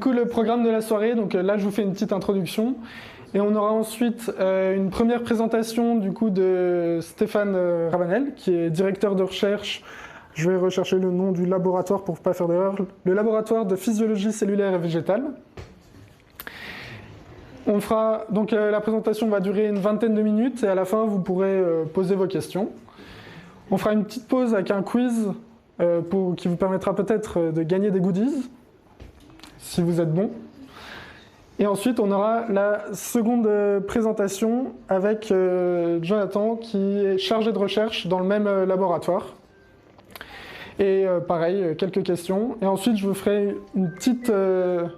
coup, le programme de la soirée, donc là, je vous fais une petite introduction. Et on aura ensuite une première présentation du coup de Stéphane Ravanel, qui est directeur de recherche. Je vais rechercher le nom du laboratoire pour ne pas faire d'erreur. Le laboratoire de physiologie cellulaire et végétale. On fera, donc la présentation va durer une vingtaine de minutes et à la fin, vous pourrez poser vos questions. On fera une petite pause avec un quiz qui vous permettra peut-être de gagner des goodies, si vous êtes bon. Et ensuite, on aura la seconde présentation avec Jonathan, qui est chargé de recherche dans le même laboratoire. Et pareil, quelques questions. Et ensuite, je vous ferai une petite... je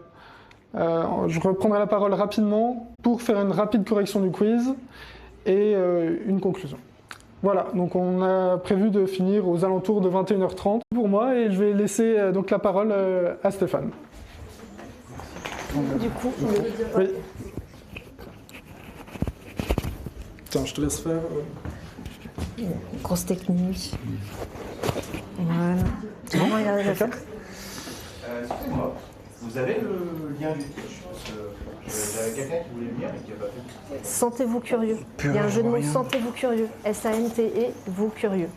reprendrai la parole rapidement pour faire une rapide correction du quiz et une conclusion. Voilà, donc on a prévu de finir aux alentours de 21h30 pour moi, et je vais laisser donc la parole à Stéphane. Du coup, oui. Tiens, je te laisse faire. Grosse technique. Voilà. Comment il arrive à faire? Excusez-moi, vous avez le lien du Twitch? Parce que j'avais quelqu'un qui voulait venir et qui n'a pas fait. Sentez-vous curieux. Il y a un jeu de mots, sentez-vous curieux. S-A-N-T-E, vous curieux.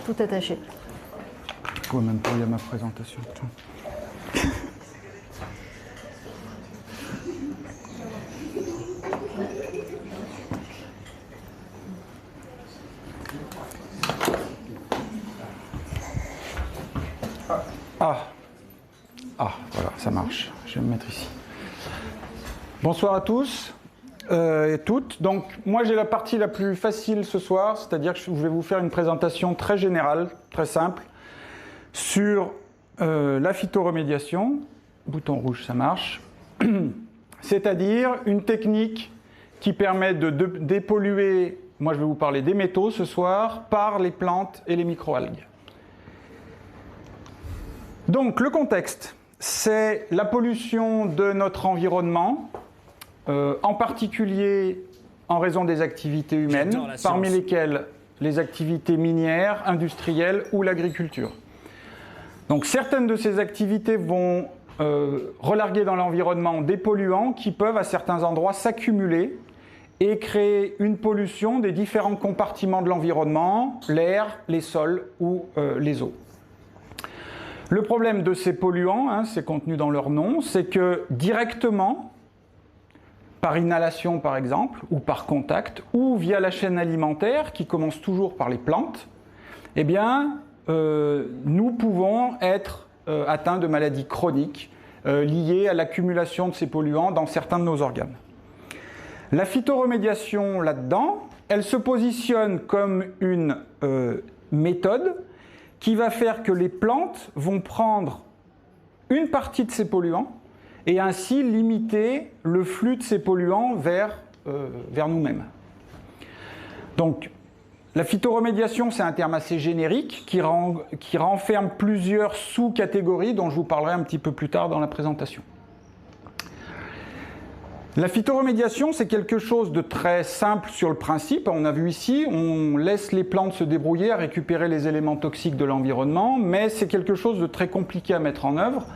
Tout attaché. Ouais, même pas, il y a ma présentation. Voilà, ça marche. Je vais me mettre ici. Bonsoir à tous et toutes. Donc, moi, j'ai la partie la plus facile ce soir, c'est-à-dire que je vais vous faire une présentation très générale, très simple, sur la phytoremédiation. Bouton rouge, ça marche. C'est-à-dire une technique qui permet de dépolluer, moi je vais vous parler des métaux ce soir, par les plantes et les microalgues. Donc, le contexte, c'est la pollution de notre environnement, en particulier en raison des activités humaines, parmi lesquelles les activités minières, industrielles ou l'agriculture. Donc, certaines de ces activités vont relarguer dans l'environnement des polluants qui peuvent à certains endroits s'accumuler et créer une pollution des différents compartiments de l'environnement, l'air, les sols ou les eaux. Le problème de ces polluants, c'est contenu dans leur nom, c'est que directement, par inhalation par exemple, ou par contact, ou via la chaîne alimentaire, qui commence toujours par les plantes, eh bien, nous pouvons être atteints de maladies chroniques liées à l'accumulation de ces polluants dans certains de nos organes. La phytoremédiation là-dedans, elle se positionne comme une méthode qui va faire que les plantes vont prendre une partie de ces polluants et ainsi limiter le flux de ces polluants vers nous-mêmes. Donc, la phytoremédiation, c'est un terme assez générique qui renferme plusieurs sous-catégories dont je vous parlerai un petit peu plus tard dans la présentation. La phytoremédiation, c'est quelque chose de très simple sur le principe. On a vu ici, on laisse les plantes se débrouiller à récupérer les éléments toxiques de l'environnement, mais c'est quelque chose de très compliqué à mettre en œuvre,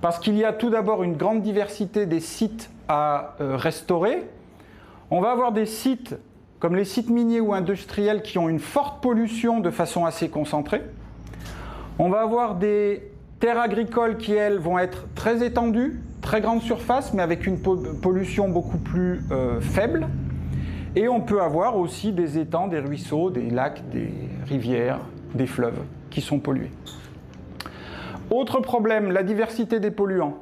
parce qu'il y a tout d'abord une grande diversité des sites à restaurer. On va avoir des sites, comme les sites miniers ou industriels, qui ont une forte pollution de façon assez concentrée. On va avoir des terres agricoles qui, elles, vont être très étendues, très grande surface, mais avec une pollution beaucoup plus faible. Et on peut avoir aussi des étangs, des ruisseaux, des lacs, des rivières, des fleuves qui sont pollués. Autre problème, la diversité des polluants.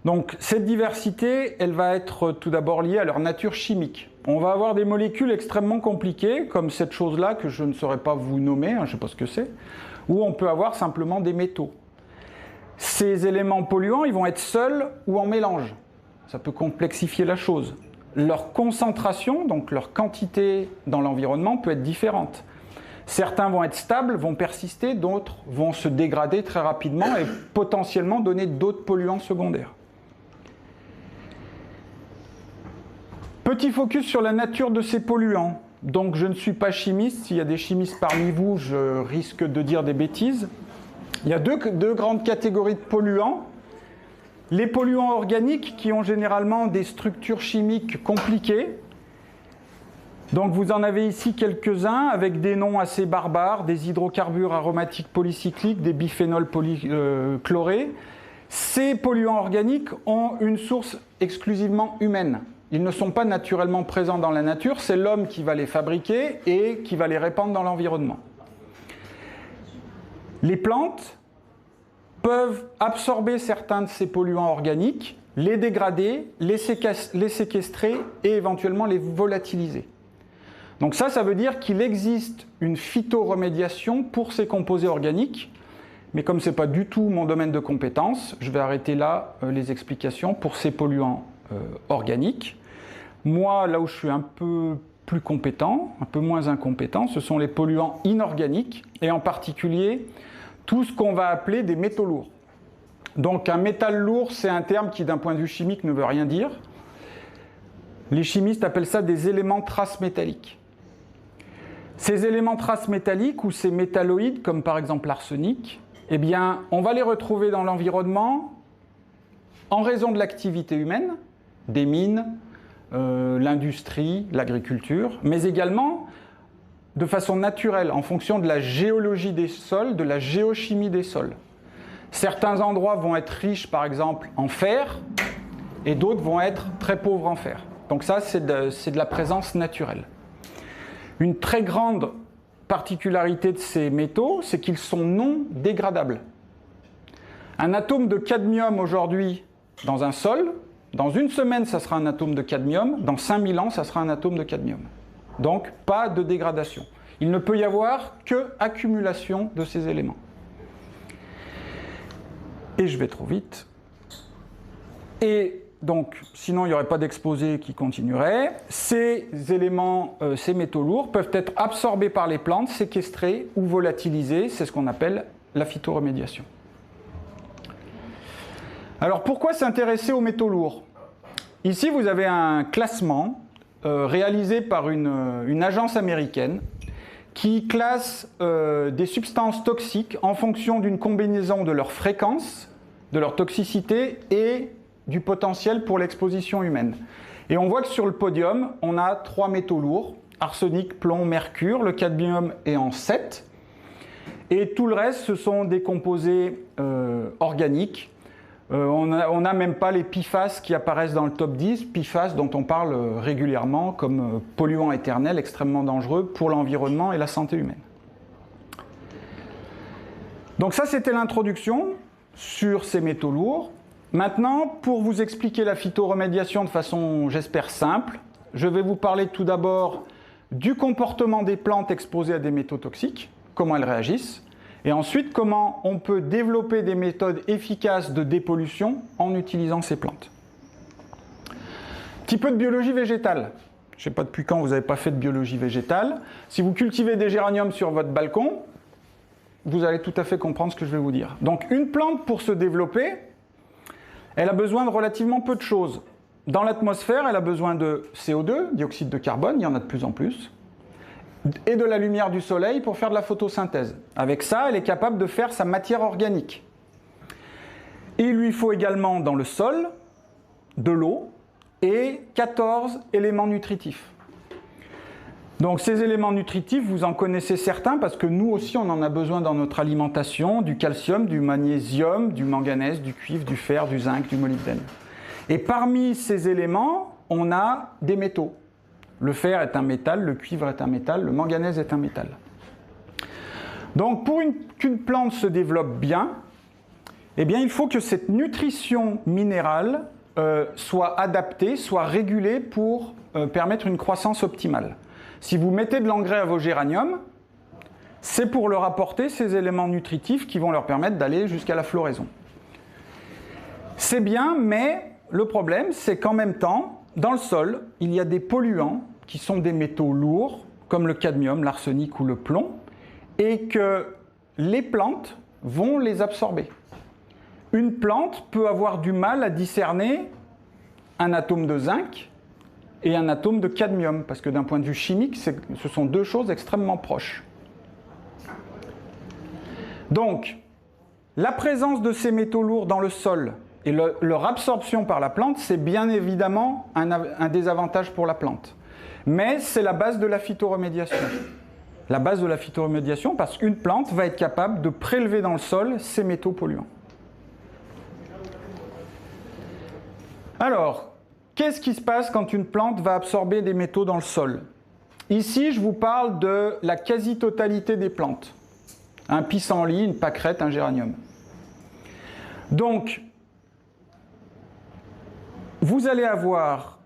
Donc cette diversité, elle va être tout d'abord liée à leur nature chimique. On va avoir des molécules extrêmement compliquées, comme cette chose-là que je ne saurais pas vous nommer, je ne sais pas ce que c'est, ou on peut avoir simplement des métaux. Ces éléments polluants, ils vont être seuls ou en mélange. Ça peut complexifier la chose. Leur concentration, donc leur quantité dans l'environnement, peut être différente. Certains vont être stables, vont persister, d'autres vont se dégrader très rapidement et potentiellement donner d'autres polluants secondaires. Petit focus sur la nature de ces polluants. Donc je ne suis pas chimiste, s'il y a des chimistes parmi vous, je risque de dire des bêtises. Il y a deux grandes catégories de polluants. les polluants organiques qui ont généralement des structures chimiques compliquées. Donc vous en avez ici quelques-uns avec des noms assez barbares, des hydrocarbures aromatiques polycycliques, des biphénols polychlorés. Ces polluants organiques ont une source exclusivement humaine. Ils ne sont pas naturellement présents dans la nature, c'est l'homme qui va les fabriquer et qui va les répandre dans l'environnement. Les plantes peuvent absorber certains de ces polluants organiques, les dégrader, les séquestrer et éventuellement les volatiliser. Donc ça veut dire qu'il existe une phytoremédiation pour ces composés organiques, mais comme ce n'est pas du tout mon domaine de compétence, je vais arrêter là les explications pour ces polluants organiques. Moi, là où je suis un peu plus compétent, un peu moins incompétent, ce sont les polluants inorganiques, et en particulier tout ce qu'on va appeler des métaux lourds. Donc un métal lourd, c'est un terme qui d'un point de vue chimique ne veut rien dire. Les chimistes appellent ça des éléments traces métalliques. Ces éléments traces métalliques ou ces métalloïdes, comme par exemple l'arsenic, eh bien, on va les retrouver dans l'environnement en raison de l'activité humaine, des mines, l'industrie, l'agriculture, mais également de façon naturelle, en fonction de la géologie des sols, de la géochimie des sols. Certains endroits vont être riches, par exemple, en fer, et d'autres vont être très pauvres en fer. Donc ça, c'est de la présence naturelle. Une très grande particularité de ces métaux, c'est qu'ils sont non dégradables. Un atome de cadmium aujourd'hui dans un sol, dans une semaine, ça sera un atome de cadmium, dans 5000 ans, ça sera un atome de cadmium. Donc, pas de dégradation. Il ne peut y avoir que accumulation de ces éléments. Et je vais trop vite. Et donc, sinon il n'y aurait pas d'exposé qui continuerait. Ces éléments, ces métaux lourds peuvent être absorbés par les plantes, séquestrés ou volatilisés. C'est ce qu'on appelle la phytoremédiation. Alors pourquoi s'intéresser aux métaux lourds? Ici vous avez un classement réalisé par une agence américaine qui classe des substances toxiques en fonction d'une combinaison de leur fréquence, de leur toxicité et du potentiel pour l'exposition humaine. Et on voit que sur le podium, on a 3 métaux lourds, arsenic, plomb, mercure, le cadmium est en 7, et tout le reste, ce sont des composés organiques. On n'a même pas les PFAS qui apparaissent dans le top 10, PFAS dont on parle régulièrement comme polluants éternels extrêmement dangereux pour l'environnement et la santé humaine. Donc ça, c'était l'introduction sur ces métaux lourds. Maintenant, pour vous expliquer la phytoremédiation de façon, j'espère, simple, je vais vous parler tout d'abord du comportement des plantes exposées à des métaux toxiques, comment elles réagissent, et ensuite comment on peut développer des méthodes efficaces de dépollution en utilisant ces plantes. Un petit peu de biologie végétale. Je ne sais pas depuis quand vous n'avez pas fait de biologie végétale. Si vous cultivez des géraniums sur votre balcon, vous allez tout à fait comprendre ce que je vais vous dire. Donc une plante, pour se développer, elle a besoin de relativement peu de choses. Dans l'atmosphère, elle a besoin de CO2, dioxyde de carbone, il y en a de plus en plus, et de la lumière du soleil pour faire de la photosynthèse. Avec ça, elle est capable de faire sa matière organique. Et il lui faut également dans le sol de l'eau et 14 éléments nutritifs. Donc ces éléments nutritifs, vous en connaissez certains parce que nous aussi on en a besoin dans notre alimentation, du calcium, du magnésium, du manganèse, du cuivre, du fer, du zinc, du molybdène. Et parmi ces éléments, on a des métaux. Le fer est un métal, le cuivre est un métal, le manganèse est un métal. Donc pour qu'une plante se développe bien, eh bien, il faut que cette nutrition minérale soit adaptée, soit régulée pour permettre une croissance optimale. Si vous mettez de l'engrais à vos géraniums, c'est pour leur apporter ces éléments nutritifs qui vont leur permettre d'aller jusqu'à la floraison. C'est bien, mais le problème, c'est qu'en même temps, dans le sol, il y a des polluants qui sont des métaux lourds, comme le cadmium, l'arsenic ou le plomb, et que les plantes vont les absorber. Une plante peut avoir du mal à discerner un atome de zinc et un atome de cadmium, parce que d'un point de vue chimique, ce sont deux choses extrêmement proches. Donc, la présence de ces métaux lourds dans le sol Et leur absorption par la plante, c'est bien évidemment un désavantage pour la plante. Mais c'est la base de la phytoremédiation. La base de la phytoremédiation, parce qu'une plante va être capable de prélever dans le sol ces métaux polluants. Alors, qu'est-ce qui se passe quand une plante va absorber des métaux dans le sol? Ici, je vous parle de la quasi-totalité des plantes. Un pissenlit, une pâquerette, un géranium. Donc, vous allez avoir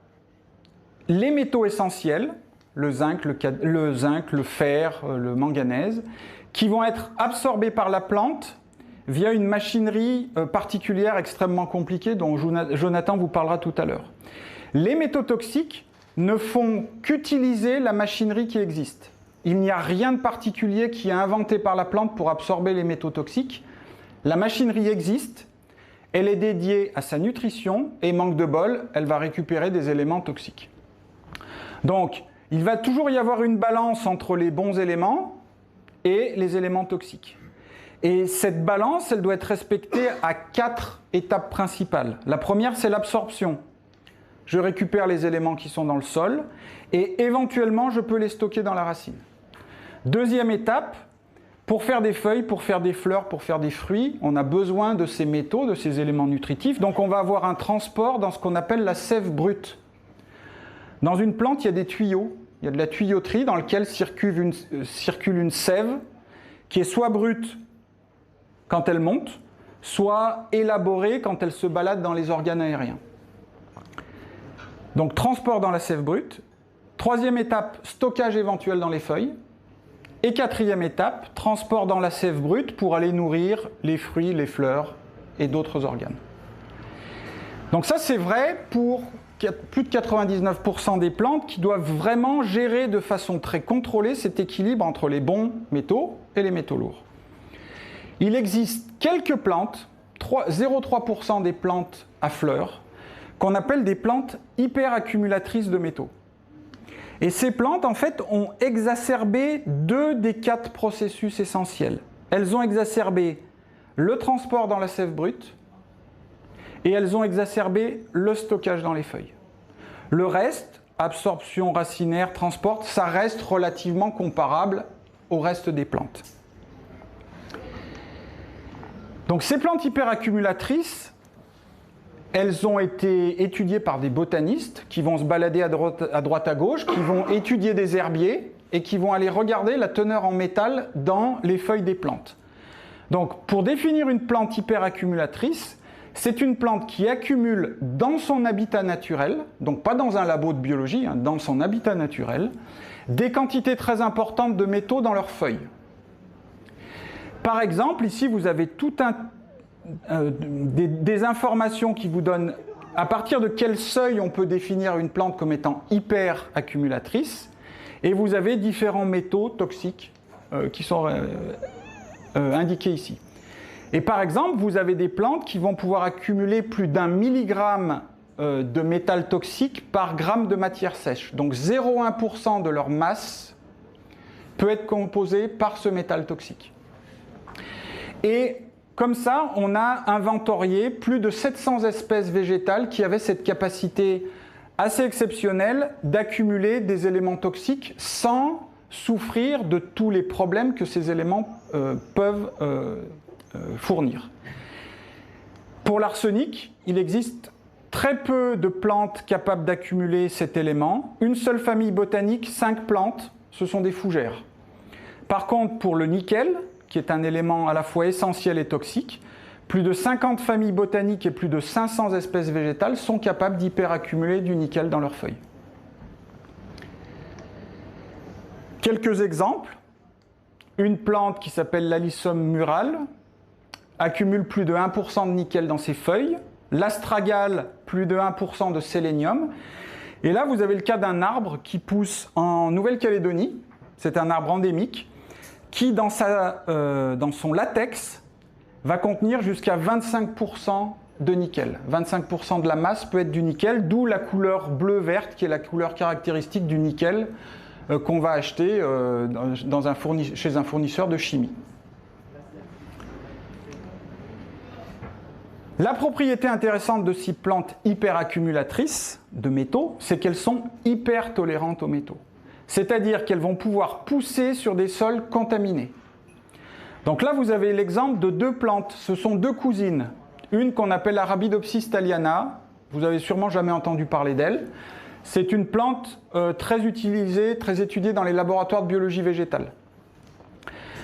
les métaux essentiels, le zinc, le fer, le manganèse, qui vont être absorbés par la plante via une machinerie particulière extrêmement compliquée dont Jonathan vous parlera tout à l'heure. Les métaux toxiques ne font qu'utiliser la machinerie qui existe. Il n'y a rien de particulier qui est inventé par la plante pour absorber les métaux toxiques. La machinerie existe, elle est dédiée à sa nutrition et, manque de bol, elle va récupérer des éléments toxiques. Donc, il va toujours y avoir une balance entre les bons éléments et les éléments toxiques. Et cette balance, elle doit être respectée à 4 étapes principales. La première, c'est l'absorption. Je récupère les éléments qui sont dans le sol et éventuellement, je peux les stocker dans la racine. Deuxième étape, pour faire des feuilles, pour faire des fleurs, pour faire des fruits, on a besoin de ces métaux, de ces éléments nutritifs. Donc on va avoir un transport dans ce qu'on appelle la sève brute. Dans une plante, il y a des tuyaux, il y a de la tuyauterie dans laquelle circule une sève qui est soit brute quand elle monte, soit élaborée quand elle se balade dans les organes aériens. Donc transport dans la sève brute. Troisième étape, stockage éventuel dans les feuilles. Et quatrième étape, transport dans la sève brute pour aller nourrir les fruits, les fleurs et d'autres organes. Donc ça, c'est vrai pour plus de 99% des plantes qui doivent vraiment gérer de façon très contrôlée cet équilibre entre les bons métaux et les métaux lourds. Il existe quelques plantes, 0,3% des plantes à fleurs, qu'on appelle des plantes hyperaccumulatrices de métaux. Et ces plantes, en fait, ont exacerbé 2 des 4 processus essentiels. Elles ont exacerbé le transport dans la sève brute et elles ont exacerbé le stockage dans les feuilles. Le reste, absorption racinaire, transport, ça reste relativement comparable au reste des plantes. Donc ces plantes hyperaccumulatrices, elles ont été étudiées par des botanistes qui vont se balader à droite à gauche, qui vont étudier des herbiers et qui vont aller regarder la teneur en métal dans les feuilles des plantes. Donc pour définir une plante hyperaccumulatrice, c'est une plante qui accumule dans son habitat naturel, donc pas dans un labo de biologie, hein, dans son habitat naturel, des quantités très importantes de métaux dans leurs feuilles. Par exemple, ici vous avez tout des informations qui vous donnent à partir de quel seuil on peut définir une plante comme étant hyper accumulatrice, et vous avez différents métaux toxiques qui sont indiqués ici. Et par exemple, vous avez des plantes qui vont pouvoir accumuler plus d'1 milligramme de métal toxique par gramme de matière sèche. Donc 0,1% de leur masse peut être composée par ce métal toxique. Et comme ça, on a inventorié plus de 700 espèces végétales qui avaient cette capacité assez exceptionnelle d'accumuler des éléments toxiques sans souffrir de tous les problèmes que ces éléments peuvent fournir. Pour l'arsenic, il existe très peu de plantes capables d'accumuler cet élément. Une seule famille botanique, 5 plantes, ce sont des fougères. Par contre, pour le nickel, qui est un élément à la fois essentiel et toxique, plus de 50 familles botaniques et plus de 500 espèces végétales sont capables d'hyperaccumuler du nickel dans leurs feuilles. Quelques exemples. Une plante qui s'appelle l'Alyssum murale accumule plus de 1% de nickel dans ses feuilles. L'astragale, plus de 1% de sélénium. Et là, vous avez le cas d'un arbre qui pousse en Nouvelle-Calédonie. C'est un arbre endémique qui, dans son latex, va contenir jusqu'à 25% de nickel. 25% de la masse peut être du nickel, d'où la couleur bleu-verte, qui est la couleur caractéristique du nickel qu'on va acheter chez un fournisseur de chimie. La propriété intéressante de ces plantes hyperaccumulatrices de métaux, c'est qu'elles sont hyper tolérantes aux métaux. C'est-à-dire qu'elles vont pouvoir pousser sur des sols contaminés. Donc là, vous avez l'exemple de deux plantes. Ce sont deux cousines. Une qu'on appelle Arabidopsis thaliana. Vous avez sûrement jamais entendu parler d'elle. C'est une plante très utilisée, très étudiée dans les laboratoires de biologie végétale.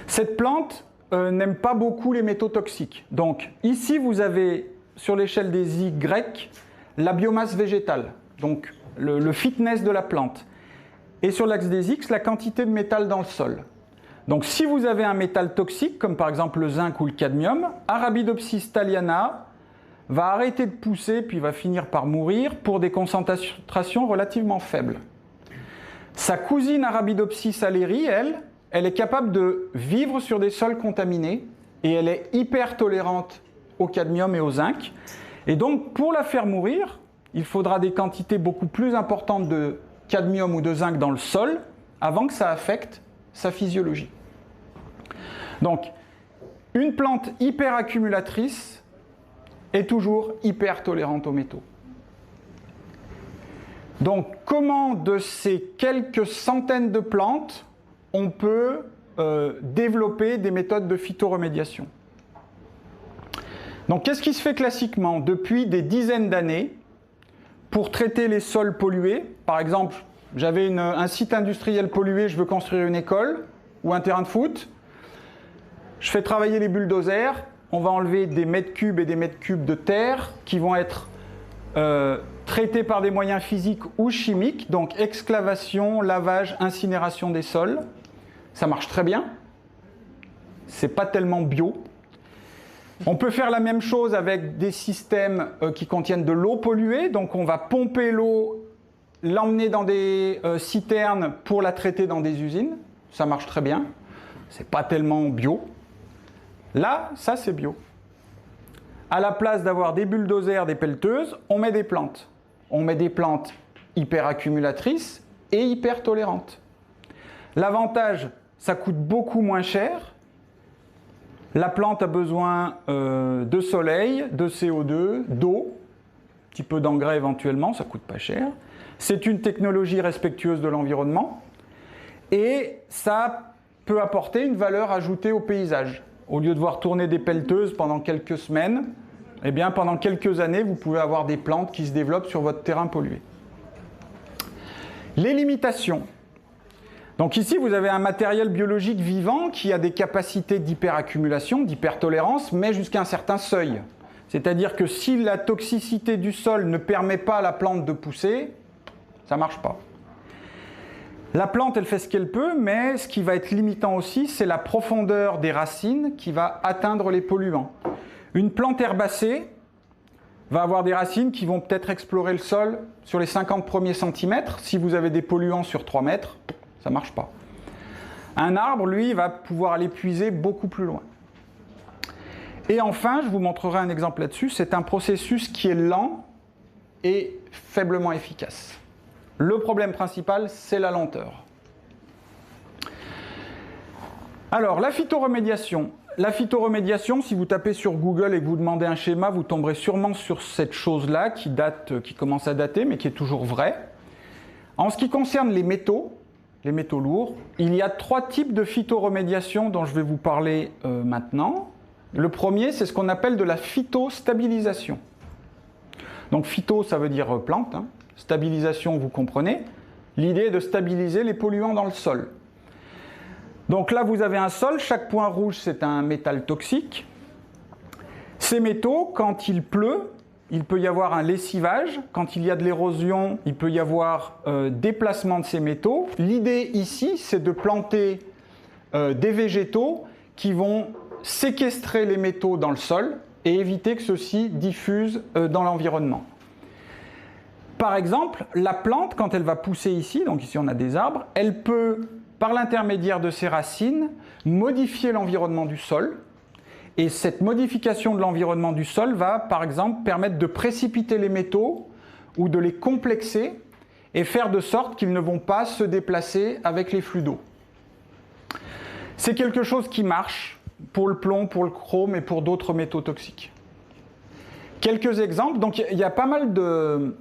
Cette plante n'aime pas beaucoup les métaux toxiques. Donc ici, vous avez, sur l'échelle des Y, la biomasse végétale, donc le fitness de la plante. Et sur l'axe des X, la quantité de métal dans le sol. Donc si vous avez un métal toxique, comme par exemple le zinc ou le cadmium, Arabidopsis thaliana va arrêter de pousser, puis va finir par mourir pour des concentrations relativement faibles. Sa cousine Arabidopsis alleri, elle est capable de vivre sur des sols contaminés et elle est hyper tolérante au cadmium et au zinc. Et donc, pour la faire mourir, il faudra des quantités beaucoup plus importantes de cadmium ou de zinc dans le sol avant que ça affecte sa physiologie. Donc, une plante hyper accumulatrice est toujours hyper tolérante aux métaux. Donc, comment de ces quelques centaines de plantes on peut développer des méthodes de phytoremédiation? Donc, qu'est-ce qui se fait classiquement depuis des dizaines d'années pour traiter les sols pollués? Par exemple, j'avais un site industriel pollué, je veux construire une école ou un terrain de foot. Je fais travailler les bulldozers. On va enlever des mètres cubes et des mètres cubes de terre qui vont être traités par des moyens physiques ou chimiques, donc excavation, lavage, incinération des sols. Ça marche très bien. C'est pas tellement bio. On peut faire la même chose avec des systèmes qui contiennent de l'eau polluée. Donc on va pomper l'eau, l'emmener dans des citernes pour la traiter dans des usines. Ça marche très bien. C'est pas tellement bio. Là, ça c'est bio. À la place d'avoir des bulldozers, des pelleteuses, on met des plantes. On met des plantes hyper accumulatrices et hyper tolérantes. L'avantage, ça coûte beaucoup moins cher. La plante a besoin de soleil, de CO2, d'eau, un petit peu d'engrais éventuellement, ça ne coûte pas cher. C'est une technologie respectueuse de l'environnement et ça peut apporter une valeur ajoutée au paysage. Au lieu de voir tourner des pelleteuses pendant quelques semaines, eh bien pendant quelques années, vous pouvez avoir des plantes qui se développent sur votre terrain pollué. Les limitations. Donc ici, vous avez un matériel biologique vivant qui a des capacités d'hyperaccumulation, d'hypertolérance, mais jusqu'à un certain seuil. C'est-à-dire que si la toxicité du sol ne permet pas à la plante de pousser, ça ne marche pas. La plante, elle fait ce qu'elle peut, mais ce qui va être limitant aussi, c'est la profondeur des racines qui va atteindre les polluants. Une plante herbacée va avoir des racines qui vont peut-être explorer le sol sur les 50 premiers centimètres. Si vous avez des polluants sur 3 mètres, ça ne marche pas. Un arbre, lui, va pouvoir aller puiser beaucoup plus loin. Et enfin, je vous montrerai un exemple là-dessus, c'est un processus qui est lent et faiblement efficace. Le problème principal, c'est la lenteur. Alors, la phytoremédiation. La phytoremédiation, si vous tapez sur Google et que vous demandez un schéma, vous tomberez sûrement sur cette chose-là qui commence à dater, mais qui est toujours vraie. En ce qui concerne les métaux lourds, il y a 3 types de phytoremédiation dont je vais vous parler maintenant. Le premier, c'est ce qu'on appelle de la phytostabilisation. Donc phyto, ça veut dire plante, hein. Stabilisation, vous comprenez. L'idée est de stabiliser les polluants dans le sol. Donc là, vous avez un sol, chaque point rouge, c'est un métal toxique. Ces métaux, quand il pleut, il peut y avoir un lessivage. Quand il y a de l'érosion, il peut y avoir déplacement de ces métaux. L'idée ici, c'est de planter des végétaux qui vont séquestrer les métaux dans le sol et éviter que ceux-ci diffusent dans l'environnement. Par exemple, la plante, quand elle va pousser ici, donc ici on a des arbres, elle peut, par l'intermédiaire de ses racines, modifier l'environnement du sol. Et cette modification de l'environnement du sol va, par exemple, permettre de précipiter les métaux ou de les complexer et faire de sorte qu'ils ne vont pas se déplacer avec les flux d'eau. C'est quelque chose qui marche pour le plomb, pour le chrome et pour d'autres métaux toxiques. Quelques exemples. Donc il y a pas mal de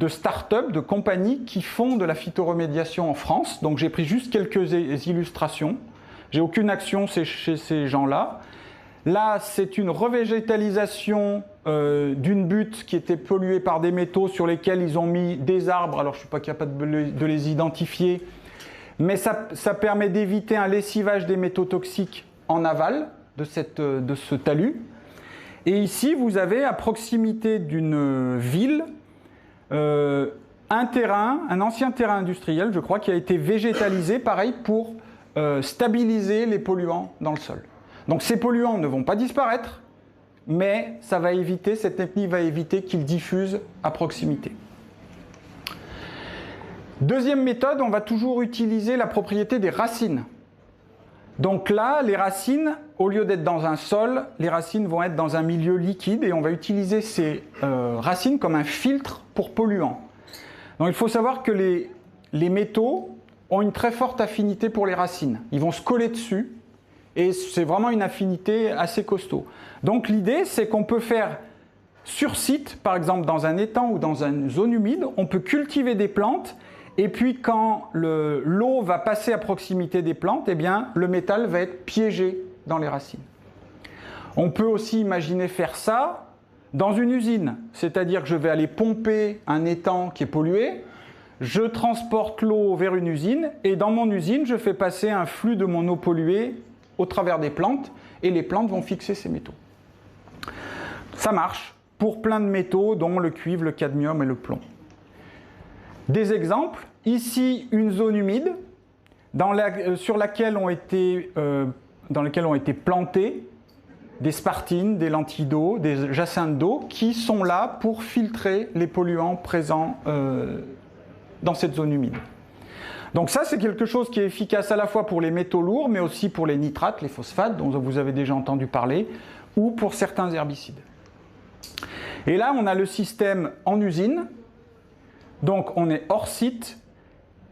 start-up, de compagnies qui font de la phytoremédiation en France. Donc j'ai pris juste quelques illustrations. J'ai aucune action chez ces gens-là. Là, c'est une revégétalisation d'une butte qui était polluée par des métaux sur lesquels ils ont mis des arbres. Alors je ne suis pas capable de les identifier, mais ça permet d'éviter un lessivage des métaux toxiques en aval de ce talus. Et ici, vous avez à proximité d'une ville un ancien terrain industriel, je crois, qui a été végétalisé, pareil, pour stabiliser les polluants dans le sol. Donc ces polluants ne vont pas disparaître, mais cette technique va éviter qu'ils diffusent à proximité. Deuxième méthode, on va toujours utiliser la propriété des racines. Donc là, les racines, au lieu d'être dans un sol, les racines vont être dans un milieu liquide et on va utiliser ces racines comme un filtre pour polluants. Donc il faut savoir que les métaux ont une très forte affinité pour les racines. Ils vont se coller dessus et c'est vraiment une affinité assez costaud. Donc l'idée, c'est qu'on peut faire sur site, par exemple dans un étang ou dans une zone humide, on peut cultiver des plantes et puis quand l'eau va passer à proximité des plantes, eh bien, le métal va être piégé dans les racines. On peut aussi imaginer faire ça dans une usine, c'est-à-dire que je vais aller pomper un étang qui est pollué, je transporte l'eau vers une usine et dans mon usine, je fais passer un flux de mon eau polluée au travers des plantes et les plantes vont fixer ces métaux. Ça marche pour plein de métaux dont le cuivre, le cadmium et le plomb. Des exemples, ici une zone humide sur laquelle ont été plantés des spartines, des lentilles d'eau, des jacinthes d'eau qui sont là pour filtrer les polluants présents dans cette zone humide. Donc ça, c'est quelque chose qui est efficace à la fois pour les métaux lourds, mais aussi pour les nitrates, les phosphates, dont vous avez déjà entendu parler, ou pour certains herbicides. Et là, on a le système en usine. Donc on est hors site.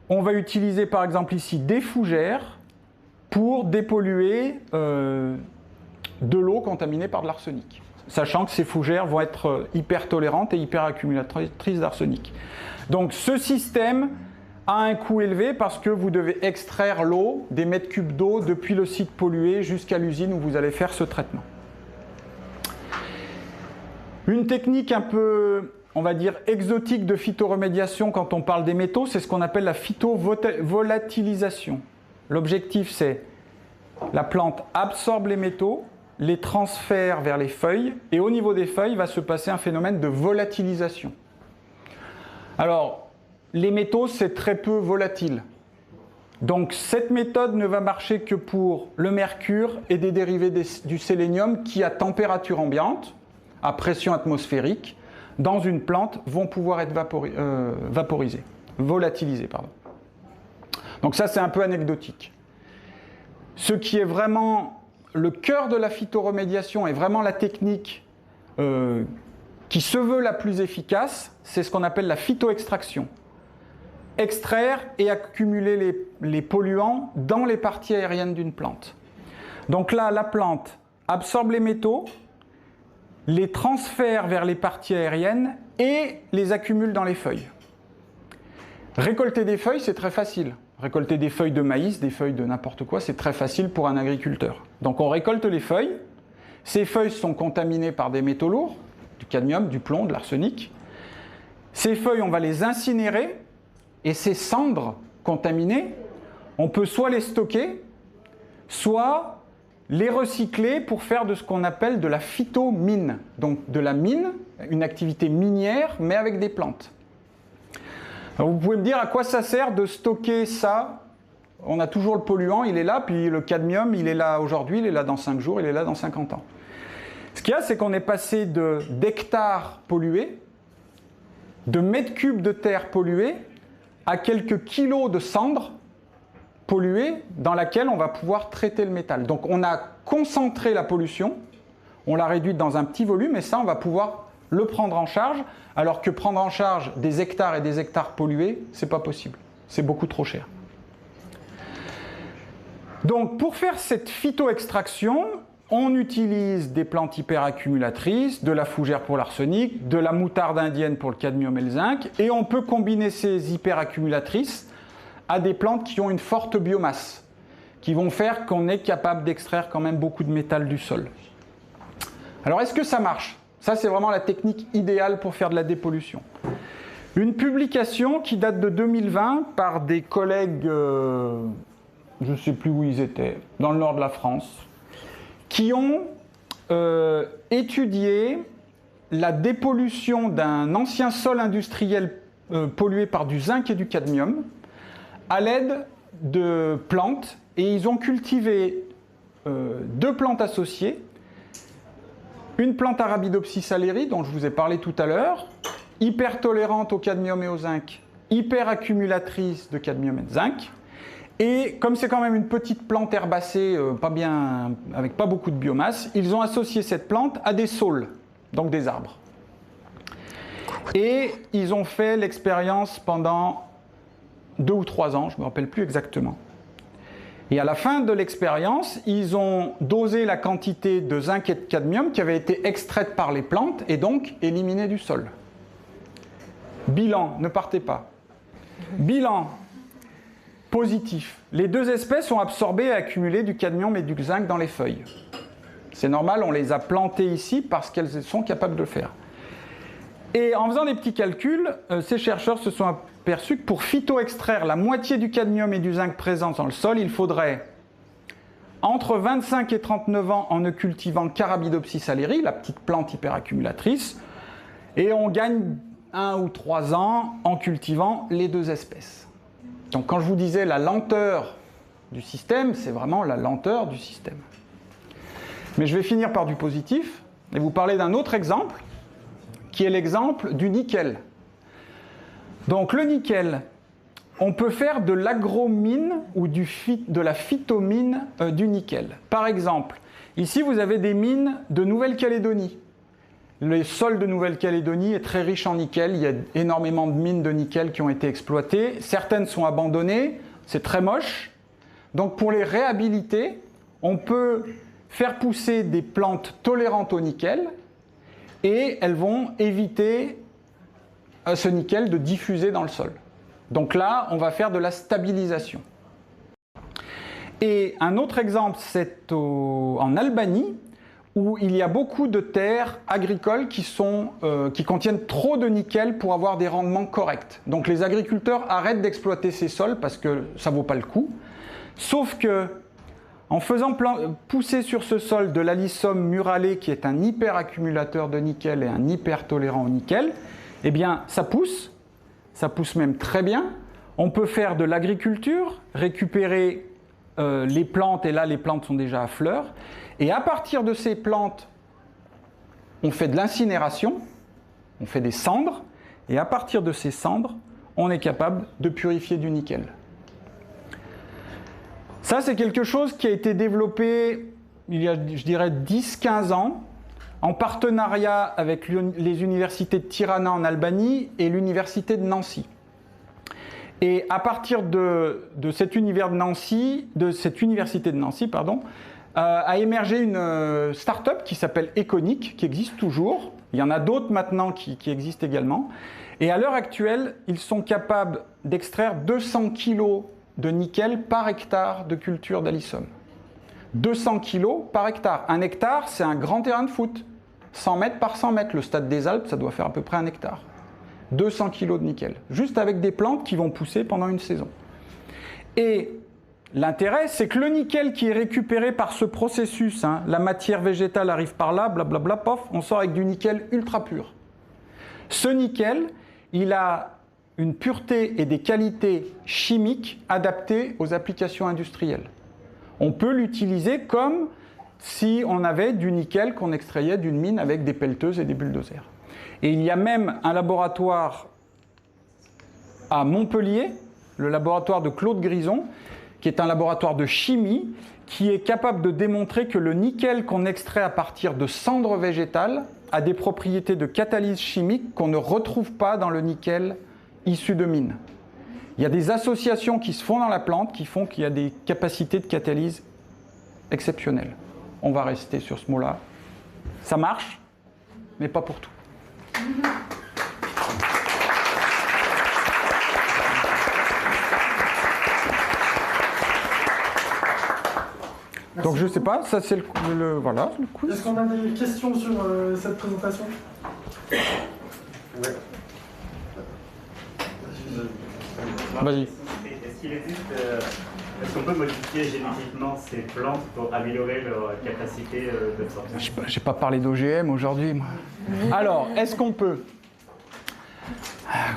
On va utiliser par exemple ici des fougères pour dépolluer de l'eau contaminée par de l'arsenic. Sachant que ces fougères vont être hyper tolérantes et hyper accumulatrices d'arsenic. Donc ce système a un coût élevé parce que vous devez extraire l'eau, des mètres cubes d'eau depuis le site pollué jusqu'à l'usine où vous allez faire ce traitement. Une technique un peu, on va dire, exotique de phytoremédiation quand on parle des métaux, c'est ce qu'on appelle la phytovolatilisation. L'objectif, c'est la plante absorbe les métaux, les transfère vers les feuilles, et au niveau des feuilles va se passer un phénomène de volatilisation. Alors, les métaux, c'est très peu volatile. Donc cette méthode ne va marcher que pour le mercure et des dérivés du sélénium qui, à température ambiante, à pression atmosphérique, dans une plante, vont pouvoir être volatilisés. Donc ça, c'est un peu anecdotique. Ce qui est vraiment le cœur de la phytoremédiation et vraiment la technique qui se veut la plus efficace, c'est ce qu'on appelle la phytoextraction. Extraire et accumuler les polluants dans les parties aériennes d'une plante. Donc là, la plante absorbe les métaux, les transfère vers les parties aériennes et les accumule dans les feuilles. Récolter des feuilles, c'est très facile. Récolter des feuilles de maïs, des feuilles de n'importe quoi, c'est très facile pour un agriculteur. Donc on récolte les feuilles. Ces feuilles sont contaminées par des métaux lourds, du cadmium, du plomb, de l'arsenic. Ces feuilles, on va les incinérer. Et ces cendres contaminées, on peut soit les stocker, soit les recycler pour faire de ce qu'on appelle de la phytomine. Donc de la mine, une activité minière, mais avec des plantes. Alors vous pouvez me dire à quoi ça sert de stocker ça? On a toujours le polluant, il est là, puis le cadmium, il est là aujourd'hui, il est là dans 5 jours, il est là dans 50 ans. Ce qu'il y a, c'est qu'on est passé d'hectares pollués, de mètres cubes de terre pollués, à quelques kilos de cendres polluées dans laquelle on va pouvoir traiter le métal. Donc on a concentré la pollution, on l'a réduite dans un petit volume et ça on va pouvoir le prendre en charge, alors que prendre en charge des hectares et des hectares pollués, c'est pas possible, c'est beaucoup trop cher. Donc pour faire cette phytoextraction, on utilise des plantes hyperaccumulatrices, de la fougère pour l'arsenic, de la moutarde indienne pour le cadmium et le zinc, et on peut combiner ces hyperaccumulatrices à des plantes qui ont une forte biomasse, qui vont faire qu'on est capable d'extraire quand même beaucoup de métal du sol. Alors est-ce que ça marche? Ça, c'est vraiment la technique idéale pour faire de la dépollution. Une publication qui date de 2020 par des collègues, je ne sais plus où ils étaient, dans le nord de la France, qui ont étudié la dépollution d'un ancien sol industriel pollué par du zinc et du cadmium à l'aide de plantes, et ils ont cultivé 2 plantes associées, une plante Arabidopsis saleri dont je vous ai parlé tout à l'heure, hyper tolérante au cadmium et au zinc, hyper accumulatrice de cadmium et de zinc, et comme c'est quand même une petite plante herbacée, avec pas beaucoup de biomasse, ils ont associé cette plante à des saules, donc des arbres. Et ils ont fait l'expérience pendant 2 ou 3 ans, je ne me rappelle plus exactement. Et à la fin de l'expérience, ils ont dosé la quantité de zinc et de cadmium qui avait été extraite par les plantes et donc éliminée du sol. Bilan, ne partez pas. Bilan positif. Les 2 espèces ont absorbé et accumulé du cadmium et du zinc dans les feuilles. C'est normal, on les a plantées ici parce qu'elles sont capables de le faire. Et en faisant des petits calculs, ces chercheurs se sont aperçus que pour phytoextraire la moitié du cadmium et du zinc présents dans le sol, il faudrait entre 25 et 39 ans en ne cultivant qu'Arabidopsis saleri, la petite plante hyperaccumulatrice, et on gagne 1 ou 3 ans en cultivant les 2 espèces. Donc quand je vous disais la lenteur du système, c'est vraiment la lenteur du système. Mais je vais finir par du positif et vous parler d'un autre exemple, qui est l'exemple du nickel. Donc le nickel, on peut faire de l'agromine ou de la phytomine du nickel. Par exemple, ici vous avez des mines de Nouvelle-Calédonie. Le sol de Nouvelle-Calédonie est très riche en nickel, il y a énormément de mines de nickel qui ont été exploitées, certaines sont abandonnées, c'est très moche. Donc pour les réhabiliter, on peut faire pousser des plantes tolérantes au nickel, et elles vont éviter ce nickel de diffuser dans le sol. Donc là, on va faire de la stabilisation. Et un autre exemple, c'est en Albanie, où il y a beaucoup de terres agricoles qui contiennent trop de nickel pour avoir des rendements corrects. Donc les agriculteurs arrêtent d'exploiter ces sols parce que ça ne vaut pas le coup. Sauf que en faisant pousser sur ce sol de l'Alyssum murale, qui est un hyperaccumulateur de nickel et un hyper tolérant au nickel, eh bien ça pousse même très bien. On peut faire de l'agriculture, récupérer les plantes, et là les plantes sont déjà à fleurs, et à partir de ces plantes, on fait de l'incinération, on fait des cendres, et à partir de ces cendres, on est capable de purifier du nickel. Ça, c'est quelque chose qui a été développé il y a, je dirais, 10-15 ans, en partenariat avec les universités de Tirana en Albanie et l'université de Nancy. Et à partir de cette université de Nancy, a émergé une start-up qui s'appelle Econic, qui existe toujours. Il y en a d'autres maintenant qui existent également. Et à l'heure actuelle, ils sont capables d'extraire 200 kg de nickel par hectare de culture d'Alyssum. 200 kg par hectare. Un hectare, c'est un grand terrain de foot. 100 mètres par 100 mètres. Le stade des Alpes, ça doit faire à peu près un hectare. 200 kg de nickel. Juste avec des plantes qui vont pousser pendant une saison. Et l'intérêt, c'est que le nickel qui est récupéré par ce processus, la matière végétale arrive par là, blablabla, pof, on sort avec du nickel ultra pur. Ce nickel, il a une pureté et des qualités chimiques adaptées aux applications industrielles. On peut l'utiliser comme si on avait du nickel qu'on extrayait d'une mine avec des pelleteuses et des bulldozers. Et il y a même un laboratoire à Montpellier, le laboratoire de Claude Grison, qui est un laboratoire de chimie, qui est capable de démontrer que le nickel qu'on extrait à partir de cendres végétales a des propriétés de catalyse chimique qu'on ne retrouve pas dans le nickel issu de mines. Il y a des associations qui se font dans la plante qui font qu'il y a des capacités de catalyse exceptionnelles. on va rester sur ce mot-là. Ça marche, mais pas pour tout. Donc je sais pas, ça c'est voilà, le quiz. Est-ce qu'on a des questions sur cette présentation? Vas-y. Est-ce qu'on peut modifier génétiquement ces plantes pour améliorer leur capacité d'absorption? J'ai pas parlé d'OGM aujourd'hui, moi. Alors, est-ce qu'on peut?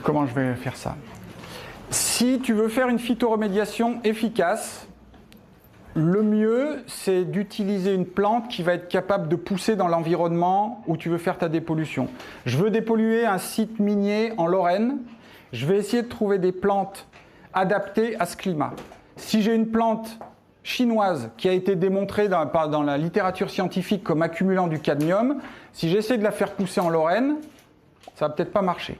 Comment je vais faire ça? Si tu veux faire une phytoremédiation efficace, le mieux, c'est d'utiliser une plante qui va être capable de pousser dans l'environnement où tu veux faire ta dépollution. Je veux dépolluer un site minier en Lorraine. Je vais essayer de trouver des plantes adaptées à ce climat. Si j'ai une plante chinoise qui a été démontrée dans la littérature scientifique comme accumulant du cadmium, si j'essaie de la faire pousser en Lorraine, ça va peut-être pas marcher.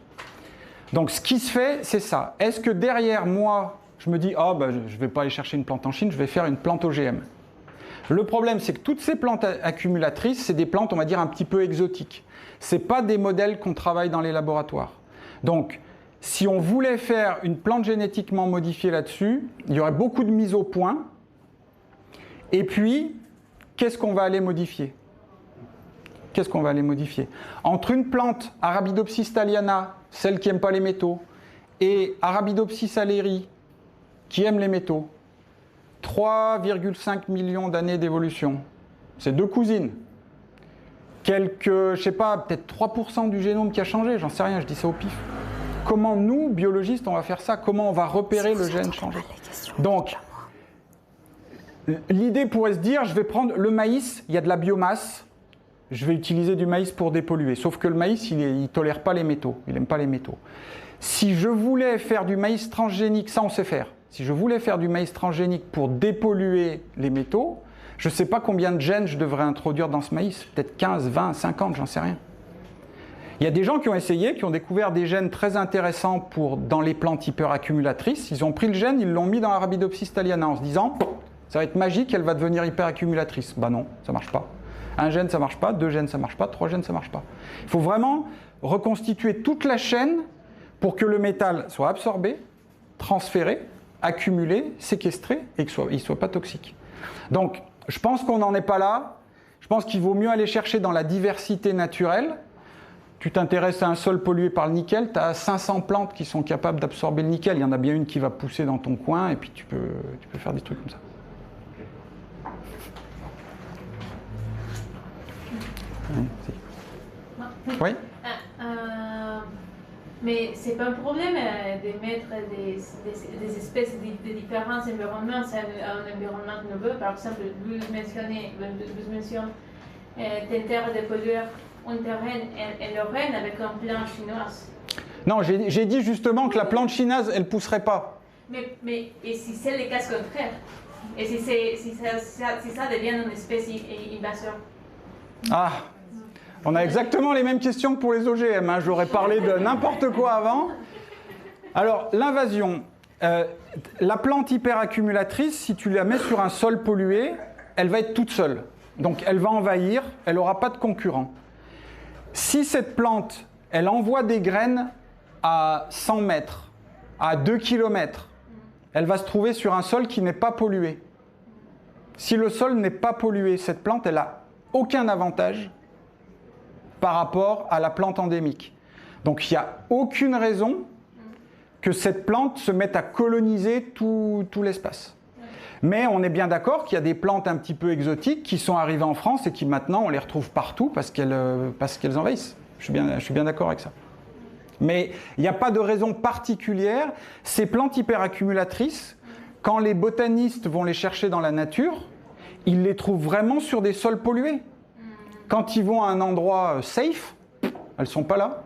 Donc ce qui se fait, c'est ça. Est-ce que derrière moi, je me dis « Ah, je ne vais pas aller chercher une plante en Chine, je vais faire une plante OGM ». Le problème, c'est que toutes ces plantes accumulatrices, c'est des plantes, on va dire, un petit peu exotiques. Ce n'est pas des modèles qu'on travaille dans les laboratoires. Donc, si on voulait faire une plante génétiquement modifiée là-dessus, il y aurait beaucoup de mise au point. Et puis, qu'est-ce qu'on va aller modifier? Qu'est-ce qu'on va aller modifier? Entre une plante Arabidopsis thaliana, celle qui n'aime pas les métaux, et Arabidopsis alleri, qui aime les métaux, 3,5 millions d'années d'évolution. C'est deux cousines. Je sais pas, peut-être 3% du génome qui a changé, j'en sais rien, je dis ça au pif. Comment nous, biologistes, on va faire ça? Comment on va repérer le gène changé? Donc, l'idée pourrait se dire, je vais prendre le maïs, il y a de la biomasse, je vais utiliser du maïs pour dépolluer. Sauf que le maïs, il ne tolère pas les métaux, il n'aime pas les métaux. Si je voulais faire du maïs transgénique, ça on sait faire. Si je voulais faire du maïs transgénique pour dépolluer les métaux, je ne sais pas combien de gènes je devrais introduire dans ce maïs. Peut-être 15, 20, 50, j'en sais rien. Il y a des gens qui ont essayé, qui ont découvert des gènes très intéressants dans les plantes hyperaccumulatrices. Ils ont pris le gène, ils l'ont mis dans Arabidopsis thaliana en se disant « ça va être magique, elle va devenir hyperaccumulatrice ». Bah non, ça ne marche pas. Un gène, ça ne marche pas. Deux gènes, ça ne marche pas. Trois gènes, ça ne marche pas. Il faut vraiment reconstituer toute la chaîne pour que le métal soit absorbé, transféré, accumulé, séquestré et qu'il ne soit pas toxique. Donc, je pense qu'on n'en est pas là. Je pense qu'il vaut mieux aller chercher dans la diversité naturelle. Tu t'intéresses à un sol pollué par le nickel, tu as 500 plantes qui sont capables d'absorber le nickel. Il y en a bien une qui va pousser dans ton coin et puis tu peux faire des trucs comme ça. Oui. Mais c'est pas un problème de mettre des espèces de différents environnements. C'est un environnement nouveau. Par exemple, vous mentionnez des terres de pollueurs en terrain en Lorraine avec un plan chinois. Non, j'ai dit justement que la plante chinoise, elle ne pousserait pas. Mais et si c'est le cas contraire? Et si ça devient une espèce invaseur? Ah, on a exactement les mêmes questions que pour les OGM. Hein. J'aurais parlé de n'importe quoi avant. Alors, l'invasion. La plante hyperaccumulatrice, si tu la mets sur un sol pollué, elle va être toute seule. Donc, elle va envahir, elle n'aura pas de concurrent. Si cette plante, elle envoie des graines à 100 mètres, à 2 km, elle va se trouver sur un sol qui n'est pas pollué. Si le sol n'est pas pollué, cette plante, elle n'a aucun avantage par rapport à la plante endémique. Donc il n'y a aucune raison que cette plante se mette à coloniser tout l'espace. Mais on est bien d'accord qu'il y a des plantes un petit peu exotiques qui sont arrivées en France et qui maintenant on les retrouve partout parce qu'elles envahissent. Je suis bien d'accord avec ça. Mais il n'y a pas de raison particulière. Ces plantes hyperaccumulatrices, quand les botanistes vont les chercher dans la nature, ils les trouvent vraiment sur des sols pollués. Quand ils vont à un endroit safe, elles ne sont pas là.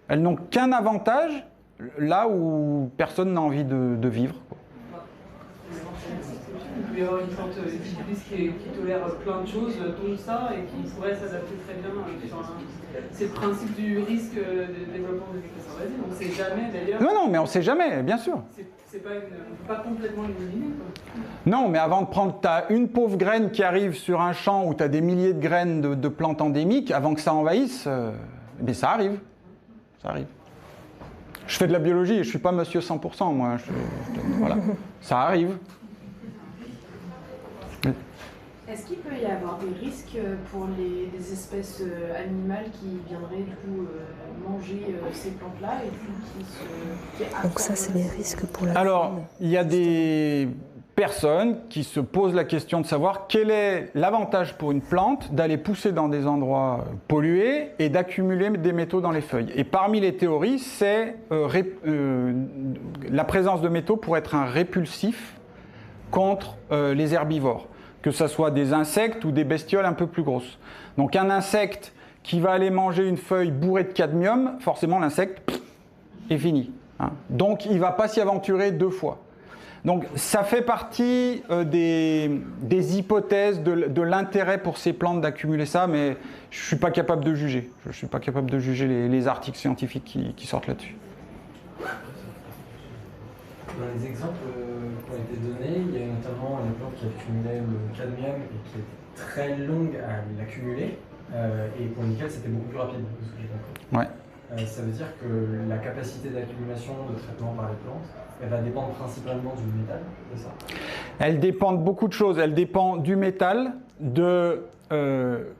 Elles n'ont qu'un avantage là où personne n'a envie de vivre. peut y avoir une sorte d'édifice qui tolère plein de choses, dont ça, et qui pourrait s'adapter très bien. C'est le principe du risque de développement de microservices, donc c'est jamais d'ailleurs. Non, mais on sait jamais, bien sûr. On ne peut pas complètement l'éliminer. Non, mais avant de prendre, tu as une pauvre graine qui arrive sur un champ où tu as des milliers de graines de plantes endémiques, avant que ça envahisse, mais ça arrive. Ça arrive. Je fais de la biologie et je ne suis pas monsieur 100%, moi. Voilà. Ça arrive. Est-ce qu'il peut y avoir des risques pour les espèces animales qui viendraient du coup manger ces plantes-là et qui Donc ça, c'est les risques pour la Alors, faune. il y a des personnes qui se posent la question de savoir quel est l'avantage pour une plante d'aller pousser dans des endroits pollués et d'accumuler des métaux dans les feuilles. Et parmi les théories, c'est la présence de métaux pour être un répulsif contre les herbivores, que ce soit des insectes ou des bestioles un peu plus grosses. Donc un insecte qui va aller manger une feuille bourrée de cadmium, forcément l'insecte est fini. Hein. Donc il ne va pas s'y aventurer 2 fois. Donc ça fait partie des hypothèses de l'intérêt pour ces plantes d'accumuler ça, mais je ne suis pas capable de juger. Je ne suis pas capable de juger les articles scientifiques qui sortent là-dessus. Dans les exemples qui ont été donnés, il y a notamment une plante qui accumulait le cadmium et qui était très longue à l'accumuler, et pour lesquelles c'était beaucoup plus rapide, de ce que j'ai compris. Ouais. Ça veut dire que la capacité d'accumulation de traitement par les plantes, elle va dépendre principalement du métal, c'est ça? Elle dépend de beaucoup de choses. Elle dépend du métal, de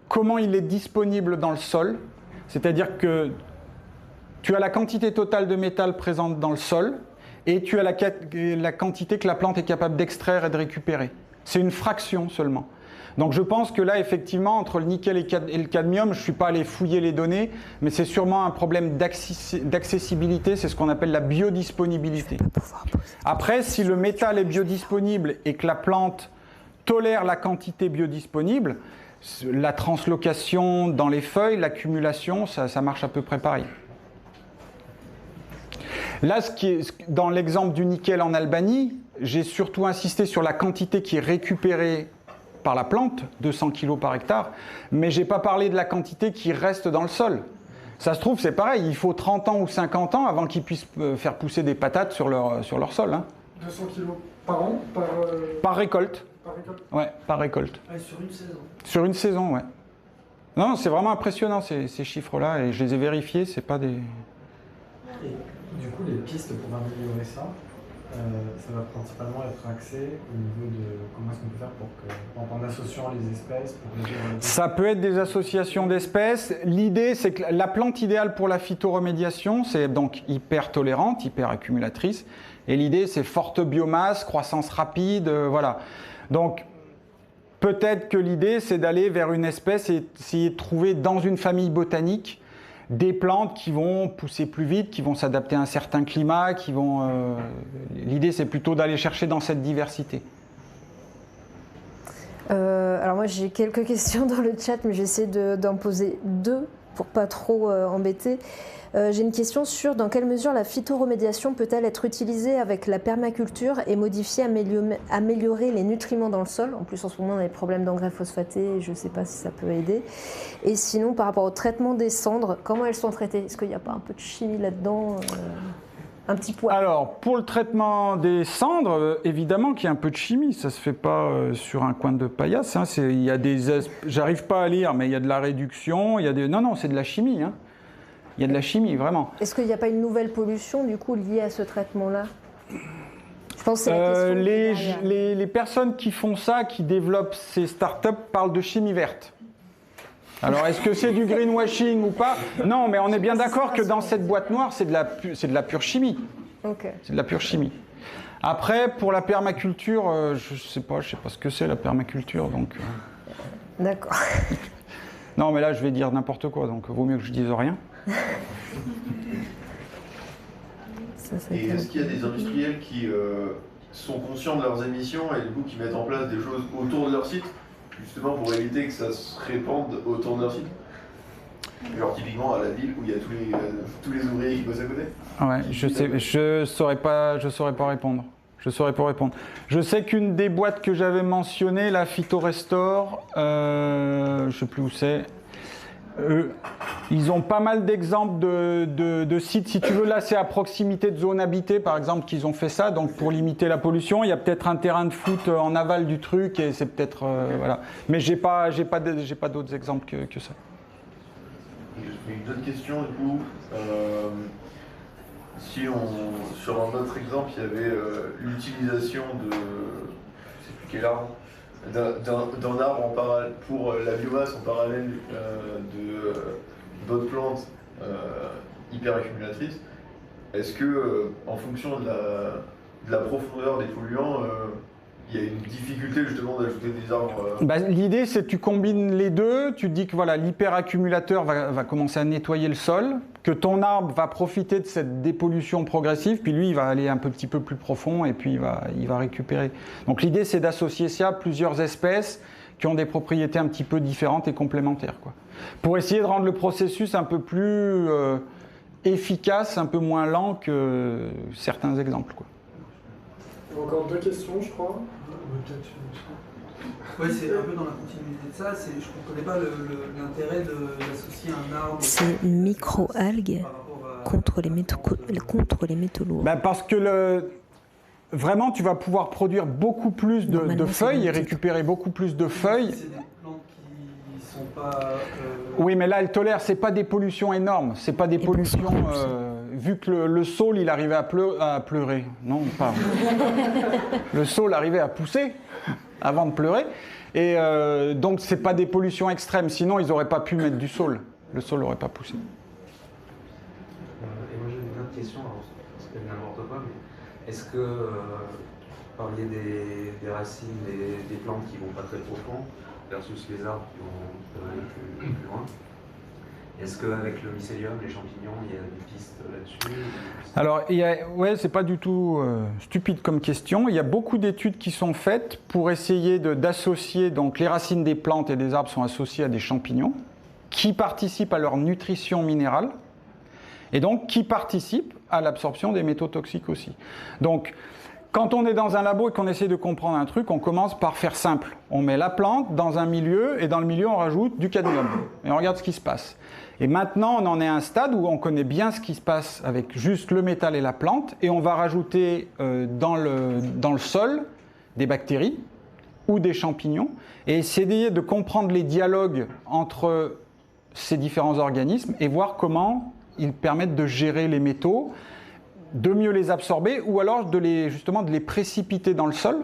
comment il est disponible dans le sol. C'est-à-dire que tu as la quantité totale de métal présente dans le sol et tu as la quantité que la plante est capable d'extraire et de récupérer. C'est une fraction seulement. Donc je pense que là, effectivement, entre le nickel et le cadmium, je ne suis pas allé fouiller les données, mais c'est sûrement un problème d'accessibilité, c'est ce qu'on appelle la biodisponibilité. Après, si le métal est biodisponible et que la plante tolère la quantité biodisponible, la translocation dans les feuilles, l'accumulation, ça marche à peu près pareil. Là, dans l'exemple du nickel en Albanie, j'ai surtout insisté sur la quantité qui est récupérée par la plante, 200 kg par hectare, mais je n'ai pas parlé de la quantité qui reste dans le sol. Ça se trouve, c'est pareil, il faut 30 ans ou 50 ans avant qu'ils puissent faire pousser des patates sur leur sol. Hein. 200 kg par an Par récolte. Par récolte. Ouais, par récolte. Ouais, sur une saison. Sur une saison, ouais. Non, c'est vraiment impressionnant ces chiffres-là, et je les ai vérifiés, c'est pas des... Et du coup, les pistes pour améliorer ça, ça va principalement être axé au niveau de comment est-ce qu'on peut faire pour que, en associant les espèces, pour réduire les... Ça peut être des associations d'espèces. L'idée, c'est que la plante idéale pour la phytoremédiation, c'est donc hyper tolérante, hyper accumulatrice. Et l'idée, c'est forte biomasse, croissance rapide, voilà. Donc, peut-être que l'idée, c'est d'aller vers une espèce et essayer de trouver dans une famille botanique des plantes qui vont pousser plus vite, qui vont s'adapter à un certain climat, qui vont... L'idée, c'est plutôt d'aller chercher dans cette diversité. Alors moi, j'ai quelques questions dans le chat, mais j'essaie d'en poser 2 pour pas trop embêter. J'ai une question sur dans quelle mesure la phytoremédiation peut-elle être utilisée avec la permaculture et modifier, améliorer les nutriments dans le sol. En plus, en ce moment, on a des problèmes d'engrais phosphatés, je ne sais pas si ça peut aider. Et sinon, par rapport au traitement des cendres, comment elles sont traitées? Est-ce qu'il n'y a pas un peu de chimie là-dedans? Un petit poids. Alors, pour le traitement des cendres, évidemment qu'il y a un peu de chimie. Ça ne se fait pas sur un coin de paillasse. Hein. Il y a j'arrive pas à lire, mais il y a de la réduction. Il y a des... Non, c'est de la chimie. Hein. Il y a de la chimie, vraiment. Est-ce qu'il n'y a pas une nouvelle pollution, du coup, liée à ce traitement-là? Je pense que c'est la question. Les personnes qui font ça, qui développent ces startups, parlent de chimie verte. Alors, est-ce que c'est du greenwashing ou pas? Non, mais on est bien d'accord que dans cette boîte noire, c'est de la pure chimie. Okay. C'est de la pure chimie. Après, pour la permaculture, je sais pas ce que c'est la permaculture, donc... D'accord. Non, mais là, je vais dire n'importe quoi, donc vaut mieux que je dise rien. Et est-ce qu'il y a des industriels qui sont conscients de leurs émissions et du coup qui mettent en place des choses autour de leur site, justement pour éviter que ça se répande autour de leur site? Genre typiquement à la ville où il y a tous les ouvriers qui bossent à côté? Ouais, je saurais pas répondre. Je saurais pas répondre. Je sais qu'une des boîtes que j'avais mentionnées, la Phytorestore, je sais plus où c'est, ils ont pas mal d'exemples de sites. Si tu veux, là, c'est à proximité de zones habitées, par exemple, qu'ils ont fait ça. Donc, pour limiter la pollution, il y a peut-être un terrain de foot en aval du truc, et c'est peut-être voilà. Mais j'ai pas d'autres exemples que ça. Une autre question, du coup. Sur un autre exemple, il y avait l'utilisation de, je sais plus quel arbre, d'un arbre pour la biomasse en parallèle d'autres plantes hyper accumulatrices. Est-ce que, en fonction de la profondeur des polluants, il y a une difficulté justement d'ajouter des arbres L'idée, c'est que tu combines les deux. Tu te dis que voilà, l'hyperaccumulateur va commencer à nettoyer le sol, que ton arbre va profiter de cette dépollution progressive, puis lui, il va aller un petit peu plus profond et puis il va récupérer. Donc l'idée, c'est d'associer ça à plusieurs espèces qui ont des propriétés un petit peu différentes et complémentaires, quoi. Pour essayer de rendre le processus un peu plus efficace, un peu moins lent que certains exemples, quoi. Encore 2 questions, je crois. Oui, c'est un peu dans la continuité de ça. Je ne comprenais pas l'intérêt d'associer un arbre. C'est micro-algues contre les métaux lourds. Parce que vraiment, tu vas pouvoir produire beaucoup plus de feuilles et récupérer beaucoup plus de feuilles. C'est des plantes qui ne sont pas. Oui, mais là, elles tolèrent. C'est pas des pollutions énormes. C'est pas des pollutions. Vu que le saule, il arrivait à pleurer. Non, pas. Le saule arrivait à pousser avant de pleurer. Et donc, c'est pas des pollutions extrêmes. Sinon, ils n'auraient pas pu mettre du saule. Le saule n'aurait pas poussé. Et moi, j'ai une autre question. Alors, c'est peut-être n'importe quoi, mais est-ce que vous parliez des racines des plantes qui vont pas très profond versus les arbres qui vont aller plus loin? Est-ce qu'avec le mycélium, les champignons, il y a des pistes là-dessus? Alors, c'est pas du tout stupide comme question. Il y a beaucoup d'études qui sont faites pour essayer d'associer, donc les racines des plantes et des arbres sont associées à des champignons qui participent à leur nutrition minérale et donc qui participent à l'absorption des métaux toxiques aussi. Donc, quand on est dans un labo et qu'on essaie de comprendre un truc, on commence par faire simple. On met la plante dans un milieu et dans le milieu, on rajoute du cadmium et on regarde ce qui se passe. Et maintenant, on en est à un stade où on connaît bien ce qui se passe avec juste le métal et la plante, et on va rajouter dans le sol des bactéries ou des champignons, et essayer de comprendre les dialogues entre ces différents organismes et voir comment ils permettent de gérer les métaux, de mieux les absorber, ou alors de les précipiter dans le sol,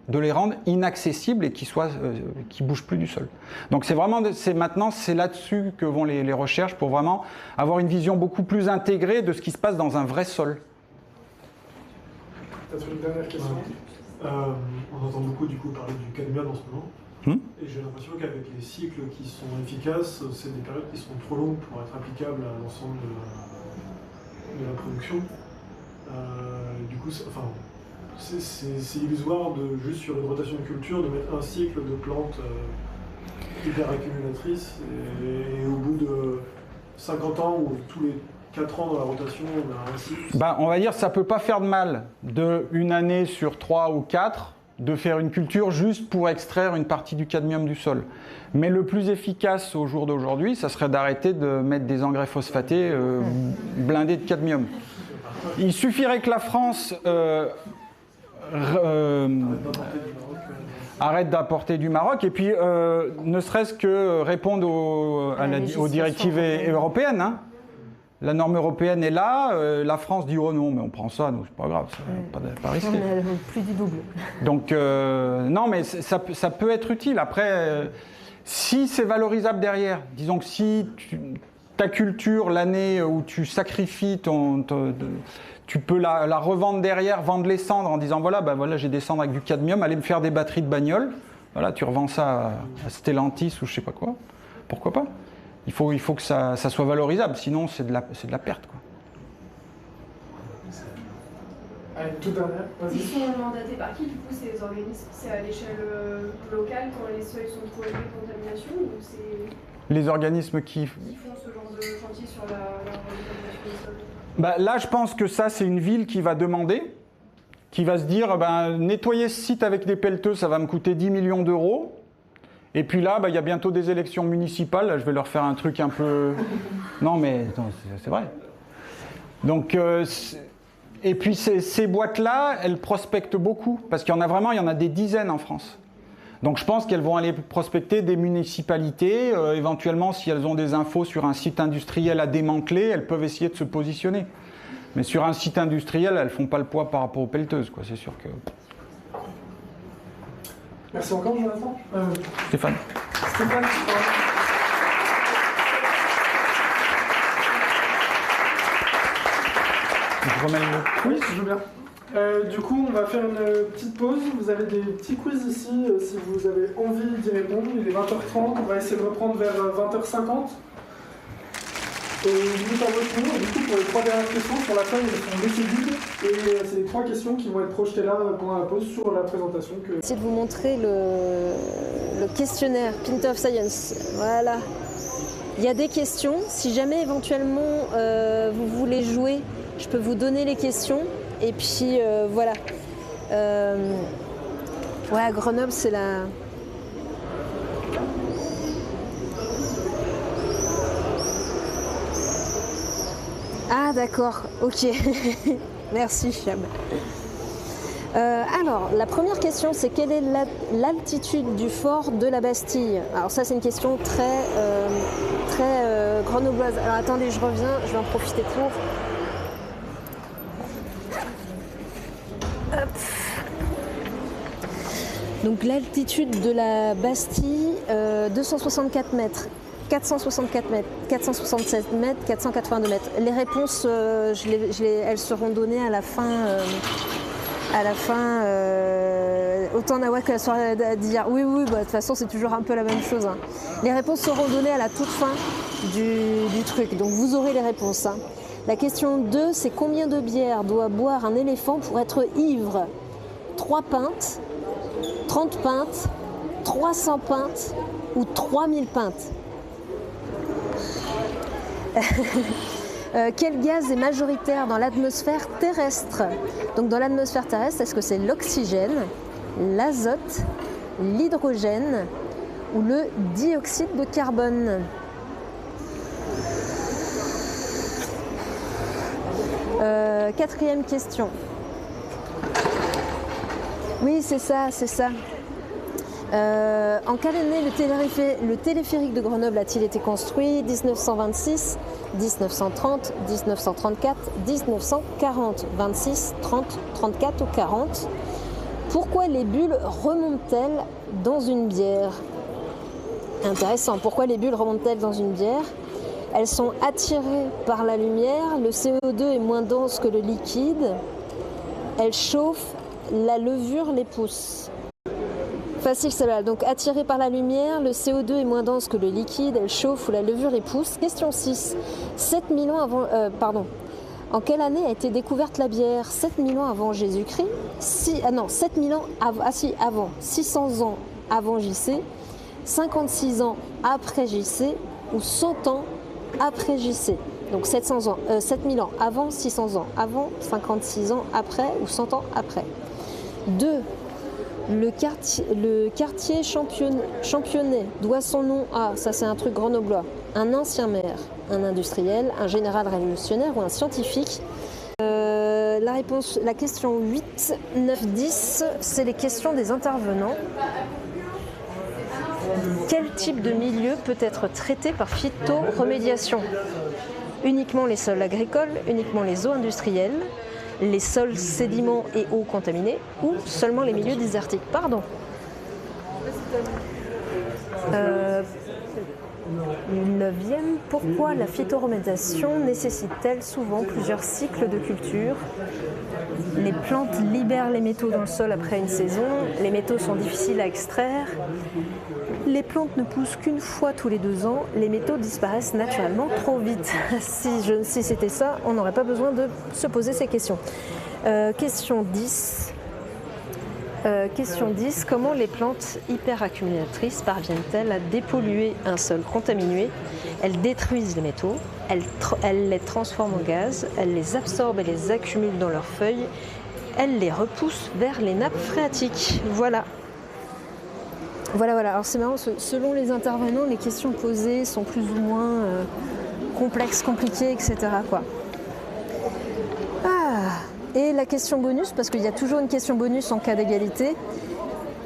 de les rendre inaccessibles et qui bougent plus du sol. Donc maintenant c'est là-dessus que vont les recherches pour vraiment avoir une vision beaucoup plus intégrée de ce qui se passe dans un vrai sol. Peut-être une dernière question. On entend beaucoup du coup parler du cadmium en ce moment. Et j'ai l'impression qu'avec les cycles qui sont efficaces, c'est des périodes qui sont trop longues pour être applicables à l'ensemble de la production. Du coup, c'est illusoire juste sur une rotation de culture de mettre un cycle de plantes hyper accumulatrices et au bout de 50 ans ou tous les 4 ans dans la rotation, on a un cycle. On va dire que ça ne peut pas faire de mal d'une année sur 3 ou 4 de faire une culture juste pour extraire une partie du cadmium du sol. Mais le plus efficace au jour d'aujourd'hui, ça serait d'arrêter de mettre des engrais phosphatés blindés de cadmium. Il suffirait que la France arrête d'importer du Maroc et puis ne serait-ce que répondre aux directives européennes. Hein. La norme européenne est là, la France dit oh non mais on prend ça, donc c'est pas grave, c'est pas risqué. Plus du double. Donc non mais ça peut être utile. Après, si c'est valorisable derrière, disons que si ta culture, l'année où tu sacrifies tu peux la revendre derrière, vendre les cendres en disant voilà j'ai des cendres avec du cadmium, allez me faire des batteries de bagnole. Voilà, tu revends ça à Stellantis ou je sais pas quoi. Pourquoi pas? Il faut que ça soit valorisable, sinon c'est de la perte, quoi. Allez, tout dernière. Ils sont mandatés par qui, du coup, ces organismes? C'est à l'échelle locale, quand les seuils sont trop élevés de contamination, ou c'est... Les organismes qui font ce genre de chantier sur la contamination des sols? Là, je pense que ça, c'est une ville qui va demander. qui va se dire nettoyer ce site avec des pelleteux, ça va me coûter 10 millions d'euros. Et puis là, il y a bientôt des élections municipales. Là, je vais leur faire un truc un peu... Non, mais c'est vrai. Donc, et puis ces boîtes-là, elles prospectent beaucoup. Parce qu'il y en a vraiment, il y en a des dizaines en France. Donc je pense qu'elles vont aller prospecter des municipalités. Éventuellement, si elles ont des infos sur un site industriel à démanteler, elles peuvent essayer de se positionner. Mais sur un site industriel, elles ne font pas le poids par rapport aux pelleteuses, quoi. C'est sûr que... Merci encore, Jonathan. Stéphane. Stéphane, je remets le... Oui, je veux bien. Du coup, on va faire une petite pause. Vous avez des petits quiz ici, si vous avez envie d'y répondre. Il est 20h30, on va essayer de reprendre vers 20h50. Et vous mettez à votre tour. Du coup, pour les 3 dernières questions, sur la fin, elles sont décisives. Et c'est les 3 questions qui vont être projetées là pendant la pause sur la présentation. J'essaie de vous montrer le questionnaire Pint of Science. Voilà. Il y a des questions. Si jamais éventuellement vous voulez jouer, je peux vous donner les questions. Et puis voilà. Ouais, à Grenoble, c'est la... Ah d'accord, ok. Merci Chab. Alors, la première question, c'est quelle est l'altitude du fort de la Bastille? Alors ça, c'est une question très grenobloise. Alors attendez, je reviens, je vais en profiter pour... Hop. Donc l'altitude de la Bastille, 264 mètres. 464 mètres, 467 mètres, 482 mètres. Les réponses, elles seront données à la fin. Autant Nawak que la soirée d'hier. Oui, de toute façon, c'est toujours un peu la même chose. Hein. Les réponses seront données à la toute fin du truc. Donc vous aurez les réponses. Hein. La question 2, c'est combien de bière doit boire un éléphant pour être ivre? 3 pintes, 30 pintes, 300 pintes ou 3000 pintes? Quel gaz est majoritaire dans l'atmosphère terrestre? Donc dans l'atmosphère terrestre, est-ce que c'est l'oxygène, l'azote, l'hydrogène ou le dioxyde de carbone? Quatrième question. Oui, c'est ça. En quelle année le téléphérique de Grenoble a-t-il été construit? 1926, 1930, 1934, 1940, 26, 30, 34 ou 40. Pourquoi les bulles remontent-elles dans une bière? Intéressant. Pourquoi les bulles remontent-elles dans une bière? Elles sont attirées par la lumière, le CO2 est moins dense que le liquide, elles chauffent, la levure les pousse. Facile celle-là. Donc attirée par la lumière, le CO2 est moins dense que le liquide, elle chauffe ou la levure les pousse. Question 6. 7000 ans avant... En quelle année a été découverte la bière? 7000 ans avant Jésus-Christ? 7000 ans avant. 600 ans avant JC, 56 ans après JC ou 100 ans après JC. Donc 7000 ans avant, 600 ans avant, 56 ans après ou 100 ans après. 2. Le quartier championnet doit son nom à, ça c'est un truc grenoblois, un ancien maire, un industriel, un général révolutionnaire ou un scientifique. La question 8, 9, 10, c'est les questions des intervenants. Quel type de milieu peut être traité par phytoremédiation? Uniquement les sols agricoles, uniquement les eaux industrielles, les sols sédiments et eaux contaminées ou seulement les milieux désertiques? Pardon. Neuvième, pourquoi la phytoremédiation nécessite-t-elle souvent plusieurs cycles de culture? Les plantes libèrent les métaux dans le sol après une saison, les métaux sont difficiles à extraire, les plantes ne poussent qu'une fois tous les 2 ans, les métaux disparaissent naturellement trop vite. Si c'était ça, on n'aurait pas besoin de se poser ces questions. Question 10. Question 10. Comment les plantes hyperaccumulatrices parviennent-elles à dépolluer un sol contaminé? Elles détruisent les métaux, elles les transforment en gaz, elles les absorbent et les accumulent dans leurs feuilles elle les repousse vers les nappes phréatiques. Voilà. Voilà. Alors c'est marrant, selon les intervenants, les questions posées sont plus ou moins complexes, compliquées, etc. quoi. Et la question bonus, parce qu'il y a toujours une question bonus en cas d'égalité.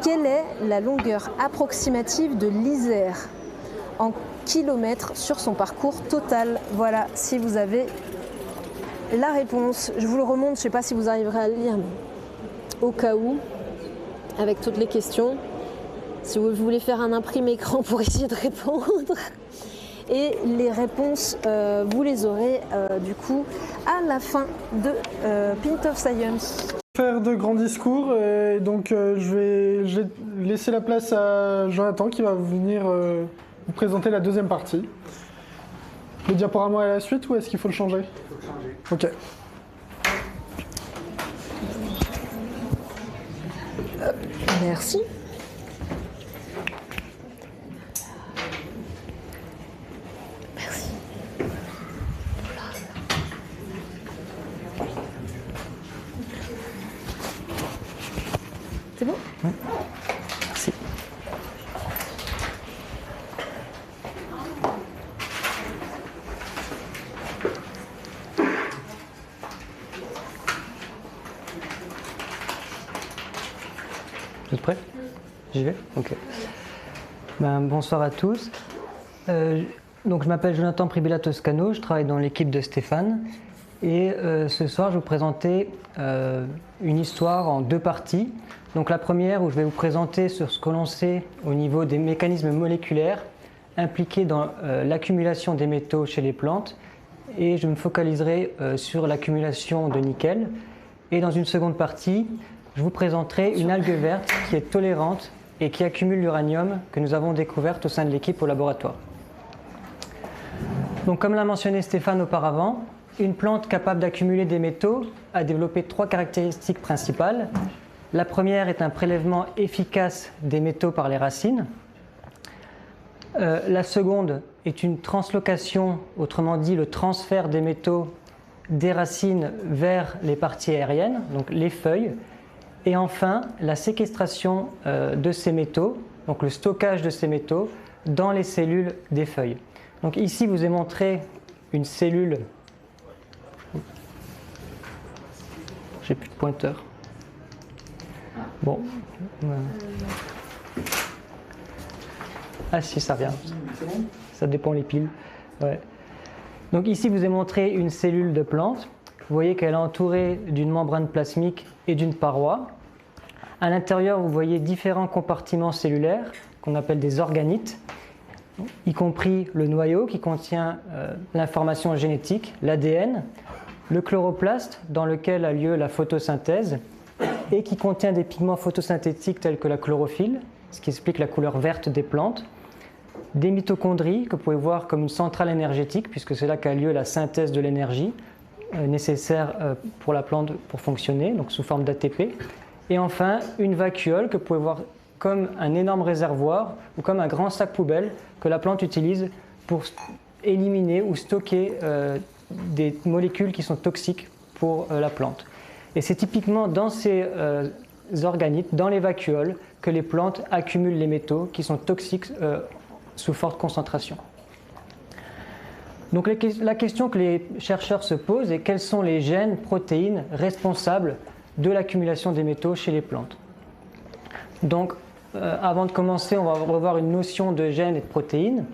Quelle est la longueur approximative de l'Isère en kilomètres sur son parcours total? Voilà, si vous avez la réponse. Je vous le remonte, je ne sais pas si vous arriverez à le lire, mais au cas où, avec toutes les questions, si vous voulez faire un imprimé écran pour essayer de répondre. Et les réponses, vous les aurez du coup à la fin de Pint of Science. Faire de grands discours, et donc je vais laisser la place à Jonathan qui va venir vous présenter la deuxième partie. Le diaporama à la suite ou est-ce qu'il faut le changer? Il faut le changer. Ok. Merci. C'est bon? Oui. Merci. Vous êtes prêts? J'y vais? Ok. Bonsoir à tous. Donc je m'appelle Jonathan Pribilla Toscano, je travaille dans l'équipe de Stéphane. Et ce soir, je vais vous présenter une histoire en deux parties. Donc la première, où je vais vous présenter sur ce que l'on sait au niveau des mécanismes moléculaires impliqués dans l'accumulation des métaux chez les plantes. Et je me focaliserai sur l'accumulation de nickel. Et dans une seconde partie, je vous présenterai une algue verte qui est tolérante et qui accumule l'uranium que nous avons découverte au sein de l'équipe au laboratoire. Donc comme l'a mentionné Stéphane auparavant, une plante capable d'accumuler des métaux a développé trois caractéristiques principales. La première est un prélèvement efficace des métaux par les racines. La seconde est une translocation, autrement dit le transfert des métaux des racines vers les parties aériennes, donc les feuilles. Et enfin, la séquestration de ces métaux, donc le stockage de ces métaux dans les cellules des feuilles. Donc ici, je vous ai montré une cellule. J'ai plus de pointeur. Bon. Ah si, ça revient. Ça dépend les piles. Ouais. Donc ici, je vous ai montré une cellule de plante. Vous voyez qu'elle est entourée d'une membrane plasmique et d'une paroi. À l'intérieur, vous voyez différents compartiments cellulaires qu'on appelle des organites, y compris le noyau qui contient l'information génétique, l'ADN, le chloroplaste dans lequel a lieu la photosynthèse et qui contient des pigments photosynthétiques tels que la chlorophylle, ce qui explique la couleur verte des plantes, des mitochondries que vous pouvez voir comme une centrale énergétique puisque c'est là qu'a lieu la synthèse de l'énergie nécessaire pour la plante pour fonctionner, donc sous forme d'ATP. Et enfin, une vacuole que vous pouvez voir comme un énorme réservoir ou comme un grand sac poubelle que la plante utilise pour éliminer ou stocker des molécules qui sont toxiques pour la plante. Et c'est typiquement dans ces organites, dans les vacuoles, que les plantes accumulent les métaux qui sont toxiques sous forte concentration. Donc la question que les chercheurs se posent est quels sont les gènes, protéines responsables de l'accumulation des métaux chez les plantes. Donc avant de commencer, on va revoir une notion de gènes et de protéines.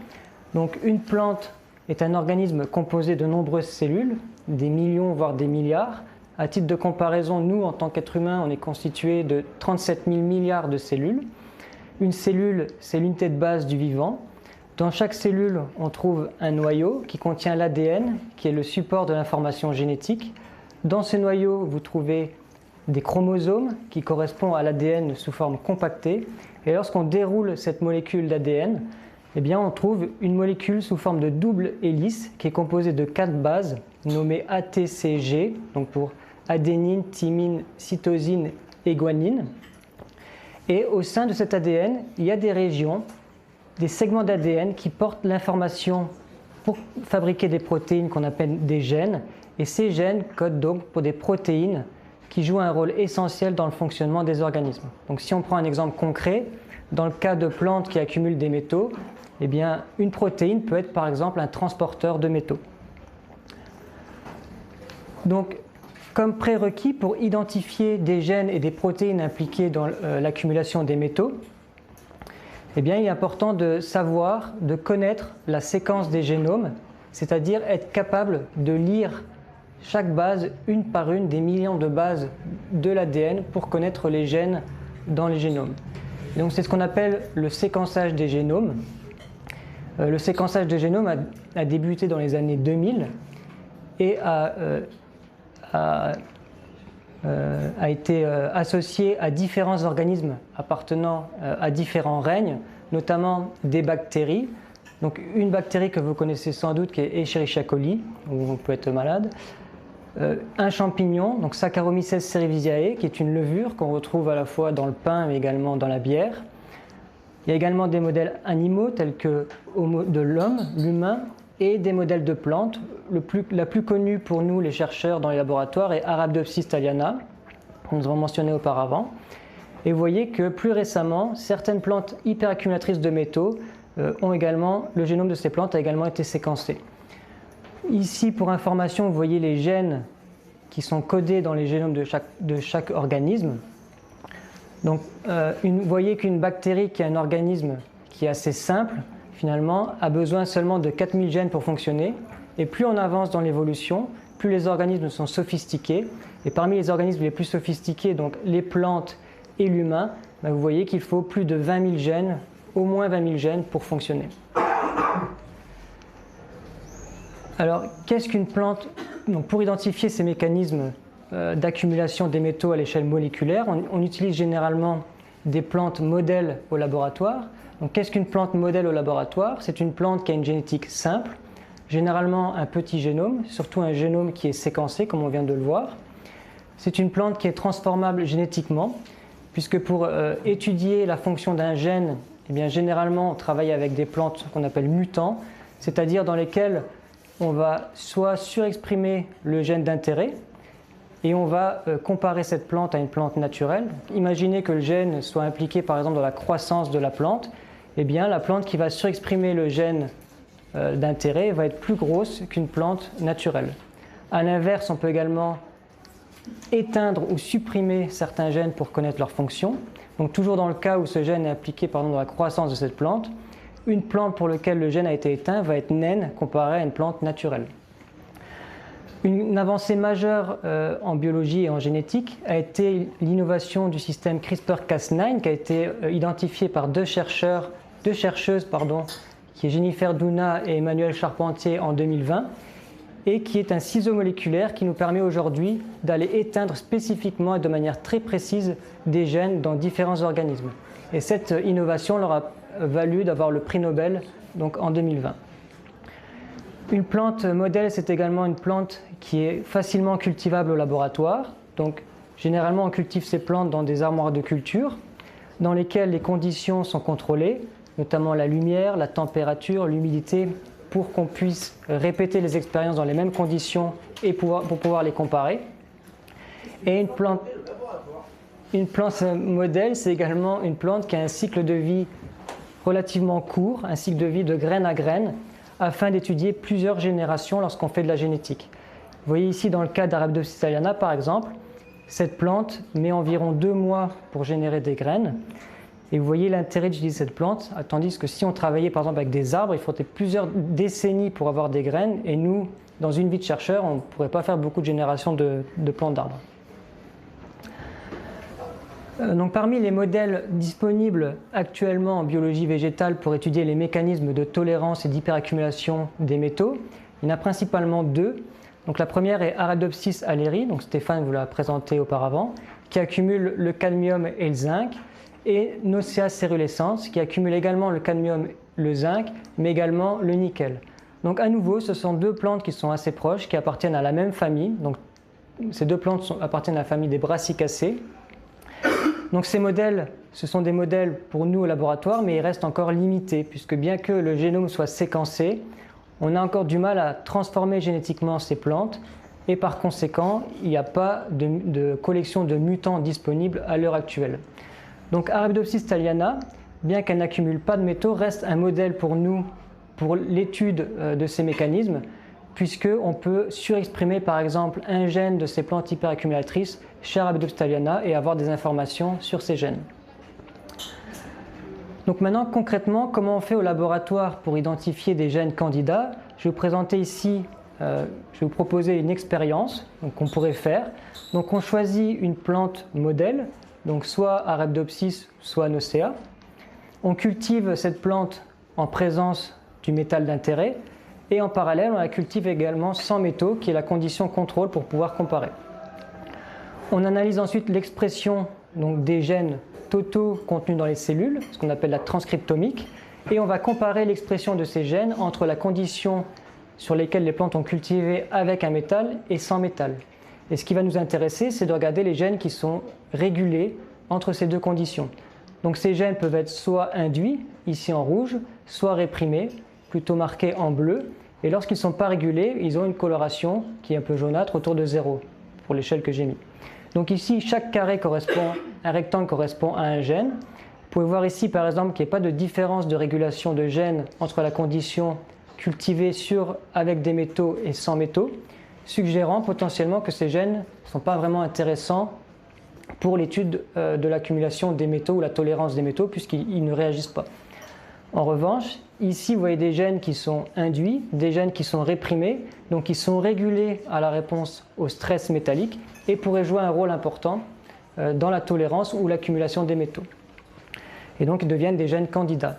Donc une plante est un organisme composé de nombreuses cellules, des millions voire des milliards. À titre de comparaison, nous en tant qu'êtres humains, on est constitué de 37 000 milliards de cellules. Une cellule, c'est l'unité de base du vivant. Dans chaque cellule, on trouve un noyau qui contient l'ADN, qui est le support de l'information génétique. Dans ce noyau, vous trouvez des chromosomes qui correspondent à l'ADN sous forme compactée. Et lorsqu'on déroule cette molécule d'ADN, eh bien, on trouve une molécule sous forme de double hélice qui est composée de 4 bases nommées ATCG, donc pour adénine, thymine, cytosine et guanine. Et au sein de cet ADN, il y a des régions, des segments d'ADN qui portent l'information pour fabriquer des protéines qu'on appelle des gènes. Et ces gènes codent donc pour des protéines qui jouent un rôle essentiel dans le fonctionnement des organismes. Donc si on prend un exemple concret, dans le cas de plantes qui accumulent des métaux, eh bien, une protéine peut être par exemple un transporteur de métaux. Donc, comme prérequis pour identifier des gènes et des protéines impliquées dans l'accumulation des métaux, eh bien, il est important de savoir, de connaître la séquence des génomes, c'est-à-dire être capable de lire chaque base, une par une, des millions de bases de l'ADN pour connaître les gènes dans les génomes. Et donc, c'est ce qu'on appelle le séquençage des génomes. Le séquençage des génomes a débuté dans les années 2000 et a été associé à différents organismes appartenant à différents règnes, notamment des bactéries. Donc une bactérie que vous connaissez sans doute qui est Escherichia coli, où on peut être malade. Un champignon, donc Saccharomyces cerevisiae, qui est une levure qu'on retrouve à la fois dans le pain mais également dans la bière. Il y a également des modèles animaux tels que de l'homme, l'humain, et des modèles de plantes. La plus connue pour nous, les chercheurs dans les laboratoires, est Arabidopsis thaliana, que nous avons mentionné auparavant. Et vous voyez que plus récemment, certaines plantes hyperaccumulatrices de métaux le génome de ces plantes a également été séquencé. Ici, pour information, vous voyez les gènes qui sont codés dans les génomes de chaque organisme. Donc, vous voyez qu'une bactérie qui est un organisme qui est assez simple, finalement, a besoin seulement de 4000 gènes pour fonctionner. Et plus on avance dans l'évolution, plus les organismes sont sophistiqués. Et parmi les organismes les plus sophistiqués, donc les plantes et l'humain, vous voyez qu'il faut plus de 20 000 gènes, au moins 20 000 gènes pour fonctionner. Alors, qu'est-ce qu'une plante? Donc, pour identifier ces mécanismes d'accumulation des métaux à l'échelle moléculaire, on utilise généralement des plantes modèles au laboratoire. Donc, qu'est-ce qu'une plante modèle au laboratoire? C'est une plante qui a une génétique simple, généralement un petit génome, surtout un génome qui est séquencé, comme on vient de le voir. C'est une plante qui est transformable génétiquement, puisque pour étudier la fonction d'un gène, eh bien, généralement on travaille avec des plantes qu'on appelle mutants, c'est-à-dire dans lesquelles on va soit surexprimer le gène d'intérêt, et on va comparer cette plante à une plante naturelle. Imaginez que le gène soit impliqué par exemple dans la croissance de la plante, eh bien la plante qui va surexprimer le gène d'intérêt va être plus grosse qu'une plante naturelle. À l'inverse, on peut également éteindre ou supprimer certains gènes pour connaître leur fonction. Donc toujours dans le cas où ce gène est impliqué par exemple dans la croissance de cette plante, une plante pour laquelle le gène a été éteint va être naine comparée à une plante naturelle. Une avancée majeure en biologie et en génétique a été l'innovation du système CRISPR-Cas9 qui a été identifié par deux chercheuses, qui est Jennifer Doudna et Emmanuel Charpentier en 2020, et qui est un ciseau moléculaire qui nous permet aujourd'hui d'aller éteindre spécifiquement et de manière très précise des gènes dans différents organismes. Et cette innovation leur a valu d'avoir le prix Nobel donc en 2020. Une plante modèle, c'est également une plante qui est facilement cultivable au laboratoire. Donc, généralement, on cultive ces plantes dans des armoires de culture dans lesquelles les conditions sont contrôlées, notamment la lumière, la température, l'humidité, pour qu'on puisse répéter les expériences dans les mêmes conditions et pour pouvoir les comparer. Et une plante modèle, c'est également une plante qui a un cycle de vie relativement court, un cycle de vie de graine à graine, afin d'étudier plusieurs générations lorsqu'on fait de la génétique. Vous voyez ici dans le cas d'Arabidopsis thaliana par exemple, cette plante met environ 2 mois pour générer des graines. Et vous voyez l'intérêt d'utiliser cette plante, tandis que si on travaillait par exemple avec des arbres, il faudrait plusieurs décennies pour avoir des graines. Et nous, dans une vie de chercheur, on ne pourrait pas faire beaucoup de générations de plantes d'arbres. Donc, parmi les modèles disponibles actuellement en biologie végétale pour étudier les mécanismes de tolérance et d'hyperaccumulation des métaux, il y en a principalement 2. Donc, la première est Arabidopsis alleri, donc Stéphane vous l'a présenté auparavant, qui accumule le cadmium et le zinc, et Nocea cerulescens, qui accumule également le cadmium, le zinc, mais également le nickel. Donc, à nouveau, ce sont 2 plantes qui sont assez proches, qui appartiennent à la même famille. Donc, ces 2 plantes appartiennent à la famille des Brassicacées. Donc ces modèles, ce sont des modèles pour nous au laboratoire, mais ils restent encore limités, puisque bien que le génome soit séquencé, on a encore du mal à transformer génétiquement ces plantes, et par conséquent, il n'y a pas de collection de mutants disponible à l'heure actuelle. Donc Arabidopsis thaliana, bien qu'elle n'accumule pas de métaux, reste un modèle pour nous pour l'étude de ces mécanismes, puisqu'on peut surexprimer par exemple un gène de ces plantes hyperaccumulatrices chez Arabidopsis thaliana et avoir des informations sur ces gènes. Donc maintenant, concrètement, comment on fait au laboratoire pour identifier des gènes candidats? Je vais vous présenter ici, je vais vous proposer une expérience qu'on pourrait faire. Donc on choisit une plante modèle, donc soit Arabidopsis, soit Nosea. On cultive cette plante en présence du métal d'intérêt et en parallèle, on la cultive également sans métaux, qui est la condition contrôle pour pouvoir comparer. On analyse ensuite l'expression des gènes totaux contenus dans les cellules, ce qu'on appelle la transcriptomique, et on va comparer l'expression de ces gènes entre la condition sur lesquelles les plantes ont cultivé avec un métal et sans métal. Et ce qui va nous intéresser, c'est de regarder les gènes qui sont régulés entre ces deux conditions. Donc ces gènes peuvent être soit induits, ici en rouge, soit réprimés, plutôt marqués en bleu, et lorsqu'ils ne sont pas régulés, ils ont une coloration qui est un peu jaunâtre autour de 0, pour l'échelle que j'ai mis. Donc ici, chaque carré correspond, un rectangle correspond à un gène. Vous pouvez voir ici, par exemple, qu'il n'y a pas de différence de régulation de gènes entre la condition cultivée avec des métaux et sans métaux, suggérant potentiellement que ces gènes ne sont pas vraiment intéressants pour l'étude de l'accumulation des métaux ou la tolérance des métaux, puisqu'ils ne réagissent pas. En revanche, ici, vous voyez des gènes qui sont induits, des gènes qui sont réprimés, donc qui sont régulés à la réponse au stress métallique et pourraient jouer un rôle important dans la tolérance ou l'accumulation des métaux. Et donc, ils deviennent des gènes candidats.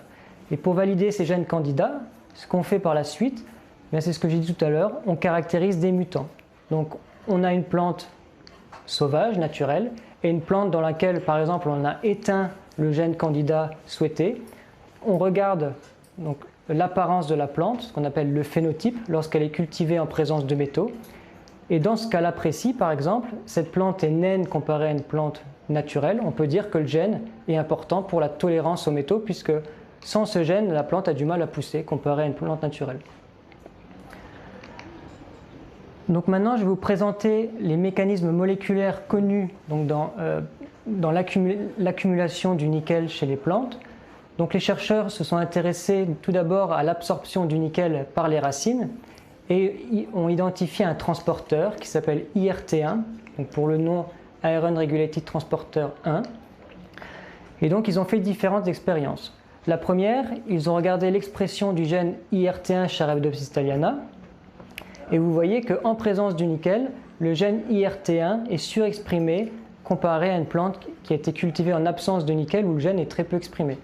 Et pour valider ces gènes candidats, ce qu'on fait par la suite, c'est ce que j'ai dit tout à l'heure, on caractérise des mutants. Donc, on a une plante sauvage, naturelle, et une plante dans laquelle, par exemple, on a éteint le gène candidat souhaité. On regarde l'apparence de la plante, ce qu'on appelle le phénotype, lorsqu'elle est cultivée en présence de métaux. Et dans ce cas-là précis, par exemple, cette plante est naine comparée à une plante naturelle. On peut dire que le gène est important pour la tolérance aux métaux, puisque sans ce gène, la plante a du mal à pousser comparée à une plante naturelle. Donc maintenant, je vais vous présenter les mécanismes moléculaires connus dans l'accumulation du nickel chez les plantes. Donc les chercheurs se sont intéressés tout d'abord à l'absorption du nickel par les racines et ont identifié un transporteur qui s'appelle IRT1, donc pour le nom Iron Regulated Transporter 1. Et donc ils ont fait différentes expériences. La première, ils ont regardé l'expression du gène IRT1 chez Arabidopsis thaliana. Et vous voyez qu'en présence du nickel, le gène IRT1 est surexprimé comparé à une plante qui a été cultivée en absence de nickel où le gène est très peu exprimé.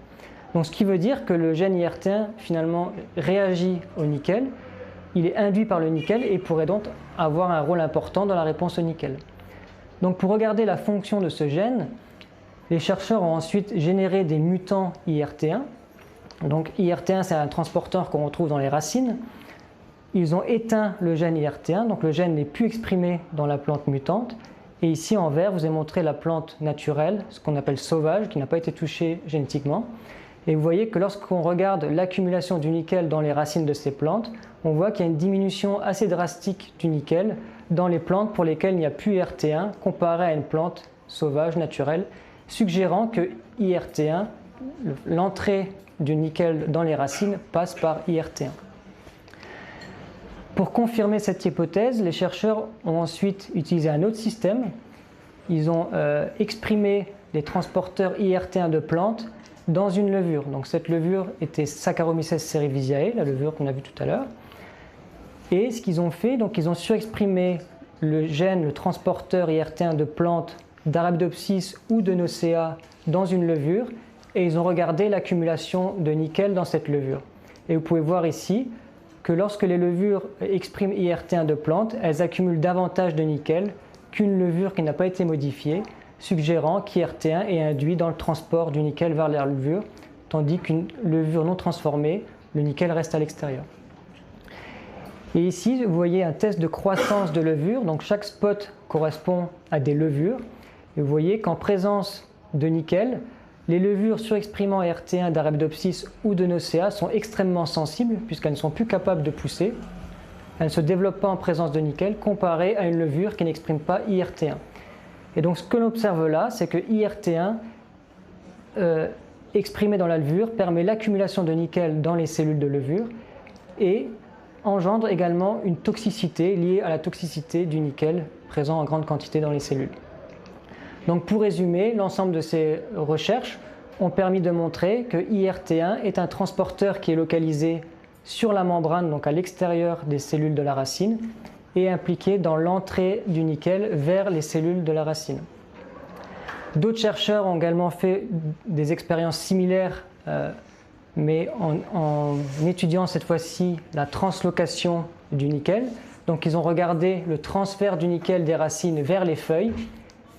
Donc ce qui veut dire que le gène IRT1 finalement réagit au nickel, il est induit par le nickel et pourrait donc avoir un rôle important dans la réponse au nickel. Donc pour regarder la fonction de ce gène, les chercheurs ont ensuite généré des mutants IRT1. Donc IRT1 c'est un transporteur qu'on retrouve dans les racines. Ils ont éteint le gène IRT1, donc le gène n'est plus exprimé dans la plante mutante. Et ici en vert, je vous ai montré la plante naturelle, ce qu'on appelle sauvage, qui n'a pas été touchée génétiquement. Et vous voyez que lorsqu'on regarde l'accumulation du nickel dans les racines de ces plantes, on voit qu'il y a une diminution assez drastique du nickel dans les plantes pour lesquelles il n'y a plus IRT1 comparé à une plante sauvage naturelle, suggérant que IRT1, l'entrée du nickel dans les racines passe par IRT1. Pour confirmer cette hypothèse, les chercheurs ont ensuite utilisé un autre système. Ils ont exprimé les transporteurs IRT1 de plantes dans une levure. Donc cette levure était Saccharomyces cerevisiae, la levure qu'on a vue tout à l'heure. Et ce qu'ils ont fait, donc ils ont surexprimé le gène, le transporteur IRT1 de plantes d'Arabidopsis ou de Nosea dans une levure et ils ont regardé l'accumulation de nickel dans cette levure. Et vous pouvez voir ici que lorsque les levures expriment IRT1 de plantes, elles accumulent davantage de nickel qu'une levure qui n'a pas été modifiée, suggérant qu'IRT1 est induit dans le transport du nickel vers la levure, tandis qu'une levure non transformée, le nickel reste à l'extérieur. Et ici, vous voyez un test de croissance de levure, donc chaque spot correspond à des levures, et vous voyez qu'en présence de nickel, les levures surexprimant IRT1 d'Arabidopsis ou de Nosea sont extrêmement sensibles puisqu'elles ne sont plus capables de pousser. elle ne se développe pas en présence de nickel comparée à une levure qui n'exprime pas IRT1. Et donc ce que l'on observe là, c'est que IRT1 exprimé dans la levure permet l'accumulation de nickel dans les cellules de levure et engendre également une toxicité liée à la toxicité du nickel présent en grande quantité dans les cellules. Donc pour résumer, l'ensemble de ces recherches ont permis de montrer que IRT1 est un transporteur qui est localisé sur la membrane, donc à l'extérieur des cellules de la racine, et impliqué dans l'entrée du nickel vers les cellules de la racine. D'autres chercheurs ont également fait des expériences similaires, mais en étudiant cette fois-ci la translocation du nickel. Donc ils ont regardé le transfert du nickel des racines vers les feuilles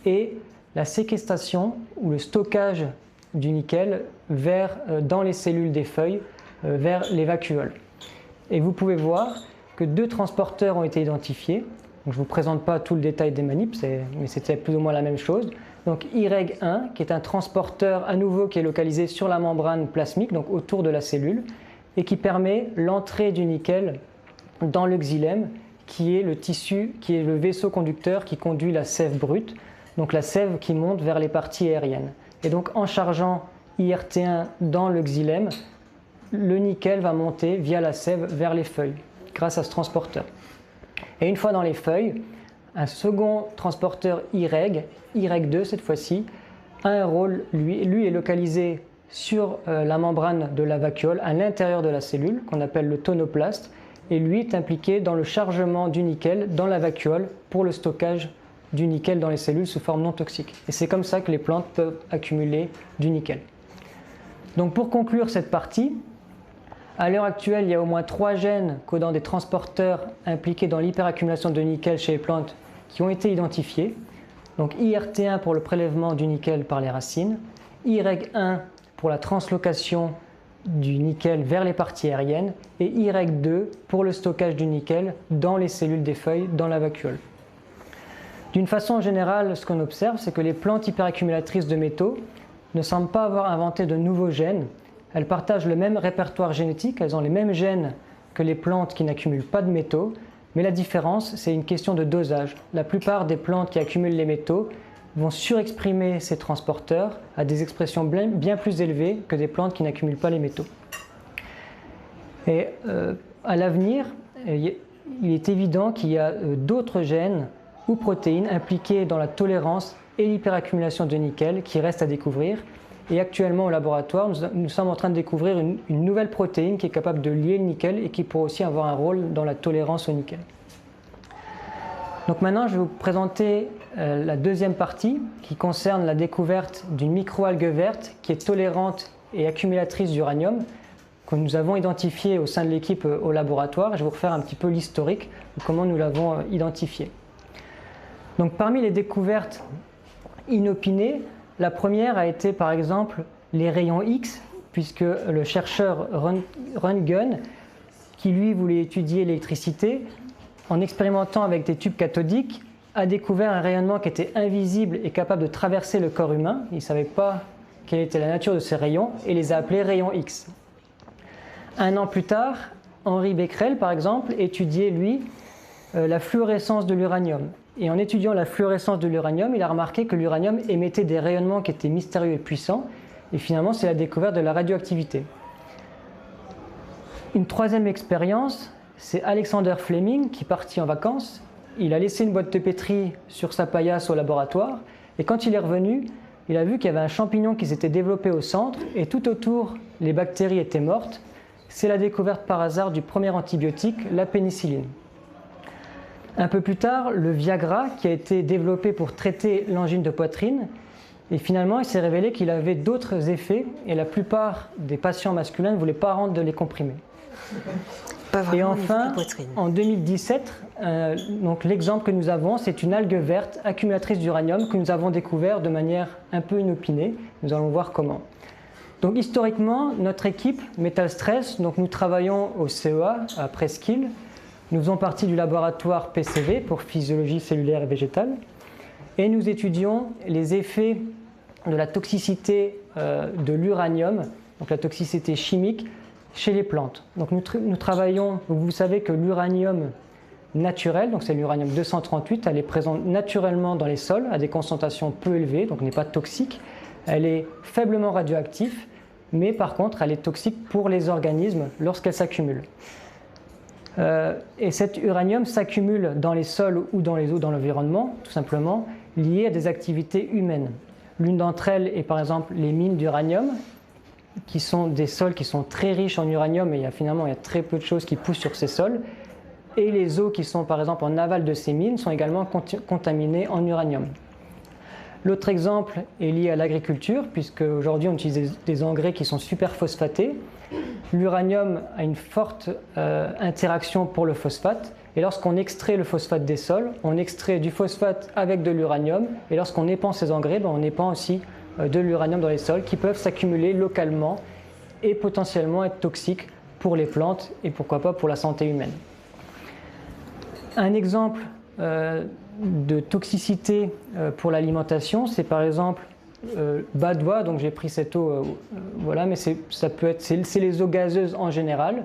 et la séquestration ou le stockage du nickel dans les cellules des feuilles, vers les vacuoles. Et vous pouvez voir que 2 transporteurs ont été identifiés. Donc, je ne vous présente pas tout le détail des manips, mais c'était plus ou moins la même chose. Donc IREG1, qui est un transporteur à nouveau qui est localisé sur la membrane plasmique, donc autour de la cellule, et qui permet l'entrée du nickel dans le xylème, qui est le tissu, qui est le vaisseau conducteur qui conduit la sève brute, donc la sève qui monte vers les parties aériennes. Et donc en chargeant IRT1 dans le xylème, le nickel va monter via la sève vers les feuilles, grâce à ce transporteur. Et une fois dans les feuilles, un second transporteur IREG2 cette fois-ci, a un rôle, lui est localisé sur la membrane de la vacuole, à l'intérieur de la cellule, qu'on appelle le tonoplaste, et lui est impliqué dans le chargement du nickel dans la vacuole pour le stockage du nickel dans les cellules sous forme non toxique. Et c'est comme ça que les plantes peuvent accumuler du nickel. Donc pour conclure cette partie, à l'heure actuelle, il y a au moins 3 gènes codant des transporteurs impliqués dans l'hyperaccumulation de nickel chez les plantes qui ont été identifiés. Donc IRT1 pour le prélèvement du nickel par les racines, IREG1 pour la translocation du nickel vers les parties aériennes et IREG2 pour le stockage du nickel dans les cellules des feuilles, dans la vacuole. D'une façon générale, ce qu'on observe, c'est que les plantes hyperaccumulatrices de métaux ne semblent pas avoir inventé de nouveaux gènes. Elles partagent le même répertoire génétique, elles ont les mêmes gènes que les plantes qui n'accumulent pas de métaux, mais la différence, c'est une question de dosage. La plupart des plantes qui accumulent les métaux vont surexprimer ces transporteurs à des expressions bien plus élevées que des plantes qui n'accumulent pas les métaux. Et à l'avenir, il est évident qu'il y a d'autres gènes ou protéines impliquées dans la tolérance et l'hyperaccumulation de nickel qui restent à découvrir. Et actuellement au laboratoire, nous sommes en train de découvrir une nouvelle protéine qui est capable de lier le nickel et qui pourrait aussi avoir un rôle dans la tolérance au nickel. Donc maintenant, je vais vous présenter la deuxième partie qui concerne la découverte d'une microalgue verte qui est tolérante et accumulatrice d'uranium que nous avons identifiée au sein de l'équipe au laboratoire. Je vais vous refaire un petit peu l'historique de comment nous l'avons identifiée. Donc parmi les découvertes inopinées, la première a été par exemple les rayons X, puisque le chercheur Röntgen, qui lui voulait étudier l'électricité, en expérimentant avec des tubes cathodiques, a découvert un rayonnement qui était invisible et capable de traverser le corps humain. Il ne savait pas quelle était la nature de ces rayons et les a appelés rayons X. Un an plus tard, Henri Becquerel, par exemple, étudiait, lui, la fluorescence de l'uranium. Et en étudiant la fluorescence de l'uranium, il a remarqué que l'uranium émettait des rayonnements qui étaient mystérieux et puissants. Et finalement, c'est la découverte de la radioactivité. Une troisième expérience, c'est Alexander Fleming qui partit en vacances. Il a laissé une boîte de pétri sur sa paillasse au laboratoire. Et quand il est revenu, il a vu qu'il y avait un champignon qui s'était développé au centre. Et tout autour, les bactéries étaient mortes. C'est la découverte par hasard du premier antibiotique, la pénicilline. Un peu plus tard, le Viagra, qui a été développé pour traiter l'angine de poitrine, et finalement, il s'est révélé qu'il avait d'autres effets, et la plupart des patients masculins ne voulaient pas rendre les comprimés. Et enfin, en 2017, donc l'exemple que nous avons, c'est une algue verte accumulatrice d'uranium que nous avons découvert de manière un peu inopinée. Nous allons voir comment. Donc historiquement, notre équipe Metal Stress, donc nous travaillons au CEA à Presqu'île. Nous faisons partie du laboratoire PCV pour physiologie cellulaire et végétale et nous étudions les effets de la toxicité de l'uranium, donc la toxicité chimique, chez les plantes. Donc nous travaillons, vous savez que l'uranium naturelle, donc c'est l'uranium 238, elle est présente naturellement dans les sols à des concentrations peu élevées, donc n'est pas toxique. Elle est faiblement radioactive, mais par contre elle est toxique pour les organismes lorsqu'elle s'accumule. Et cet uranium s'accumule dans les sols ou dans les eaux, dans l'environnement, tout simplement, lié à des activités humaines. L'une d'entre elles est par exemple les mines d'uranium, qui sont des sols qui sont très riches en uranium, et finalement il y a très peu de choses qui poussent sur ces sols. Et les eaux qui sont par exemple en aval de ces mines sont également contaminées en uranium. L'autre exemple est lié à l'agriculture, puisque aujourd'hui on utilise des engrais qui sont superphosphatés. L'uranium a une forte interaction pour le phosphate, et lorsqu'on extrait le phosphate des sols, on extrait du phosphate avec de l'uranium, et lorsqu'on épand ces engrais, on épand aussi de l'uranium dans les sols qui peuvent s'accumuler localement et potentiellement être toxiques pour les plantes et pourquoi pas pour la santé humaine. Un exemple de toxicité pour l'alimentation, c'est par exemple badois, donc j'ai pris cette eau, voilà, mais c'est les eaux gazeuses en général.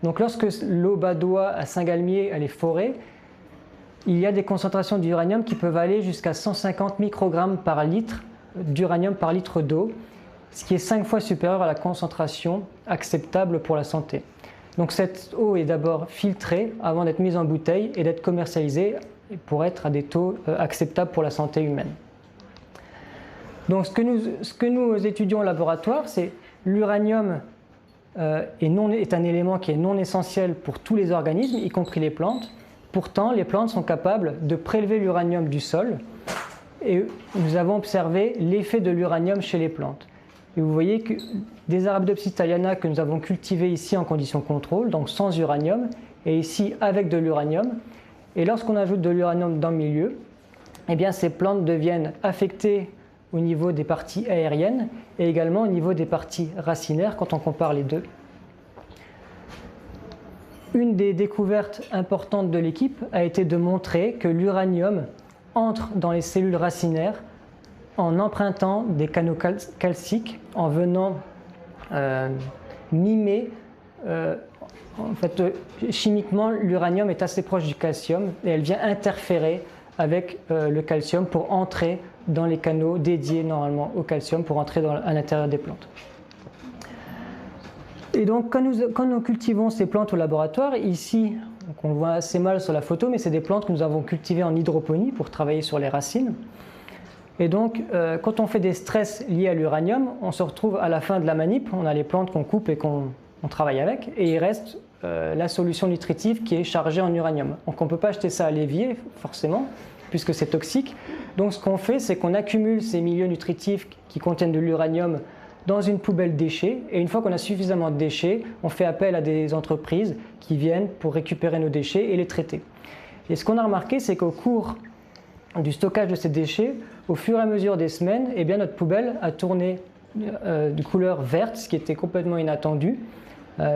Donc lorsque l'eau badois à Saint-Galmier elle est forée, il y a des concentrations d'uranium qui peuvent aller jusqu'à 150 microgrammes par litre d'uranium par litre d'eau, ce qui est 5 fois supérieur à la concentration acceptable pour la santé. Donc cette eau est d'abord filtrée avant d'être mise en bouteille et d'être commercialisée pour être à des taux acceptables pour la santé humaine. Donc ce que nous étudions au laboratoire, c'est l'uranium est un élément qui est non essentiel pour tous les organismes, y compris les plantes. Pourtant, les plantes sont capables de prélever l'uranium du sol et nous avons observé l'effet de l'uranium chez les plantes. Et vous voyez que des Arabidopsis thaliana que nous avons cultivés ici en conditions contrôle, donc sans uranium, et ici avec de l'uranium. Et lorsqu'on ajoute de l'uranium dans le milieu, eh bien ces plantes deviennent affectées au niveau des parties aériennes et également au niveau des parties racinaires quand on compare les deux. Une des découvertes importantes de l'équipe a été de montrer que l'uranium entre dans les cellules racinaires en empruntant des canaux calciques, en venant mimer. En fait, chimiquement, l'uranium est assez proche du calcium et elle vient interférer avec le calcium pour entrer dans les canaux dédiés normalement au calcium pour entrer à l'intérieur des plantes. Et donc, quand nous cultivons ces plantes au laboratoire, ici, donc on le voit assez mal sur la photo, mais c'est des plantes que nous avons cultivées en hydroponie pour travailler sur les racines. Et donc, quand on fait des stress liés à l'uranium, on se retrouve à la fin de la manip, on a les plantes qu'on coupe et qu'on travaille avec, et il reste la solution nutritive qui est chargée en uranium. Donc on ne peut pas acheter ça à l'évier, forcément, puisque c'est toxique. Donc ce qu'on fait, c'est qu'on accumule ces milieux nutritifs qui contiennent de l'uranium dans une poubelle déchets, et une fois qu'on a suffisamment de déchets, on fait appel à des entreprises qui viennent pour récupérer nos déchets et les traiter. Et ce qu'on a remarqué, c'est qu'au cours du stockage de ces déchets, au fur et à mesure des semaines, eh bien, notre poubelle a tourné de couleur verte, ce qui était complètement inattendu,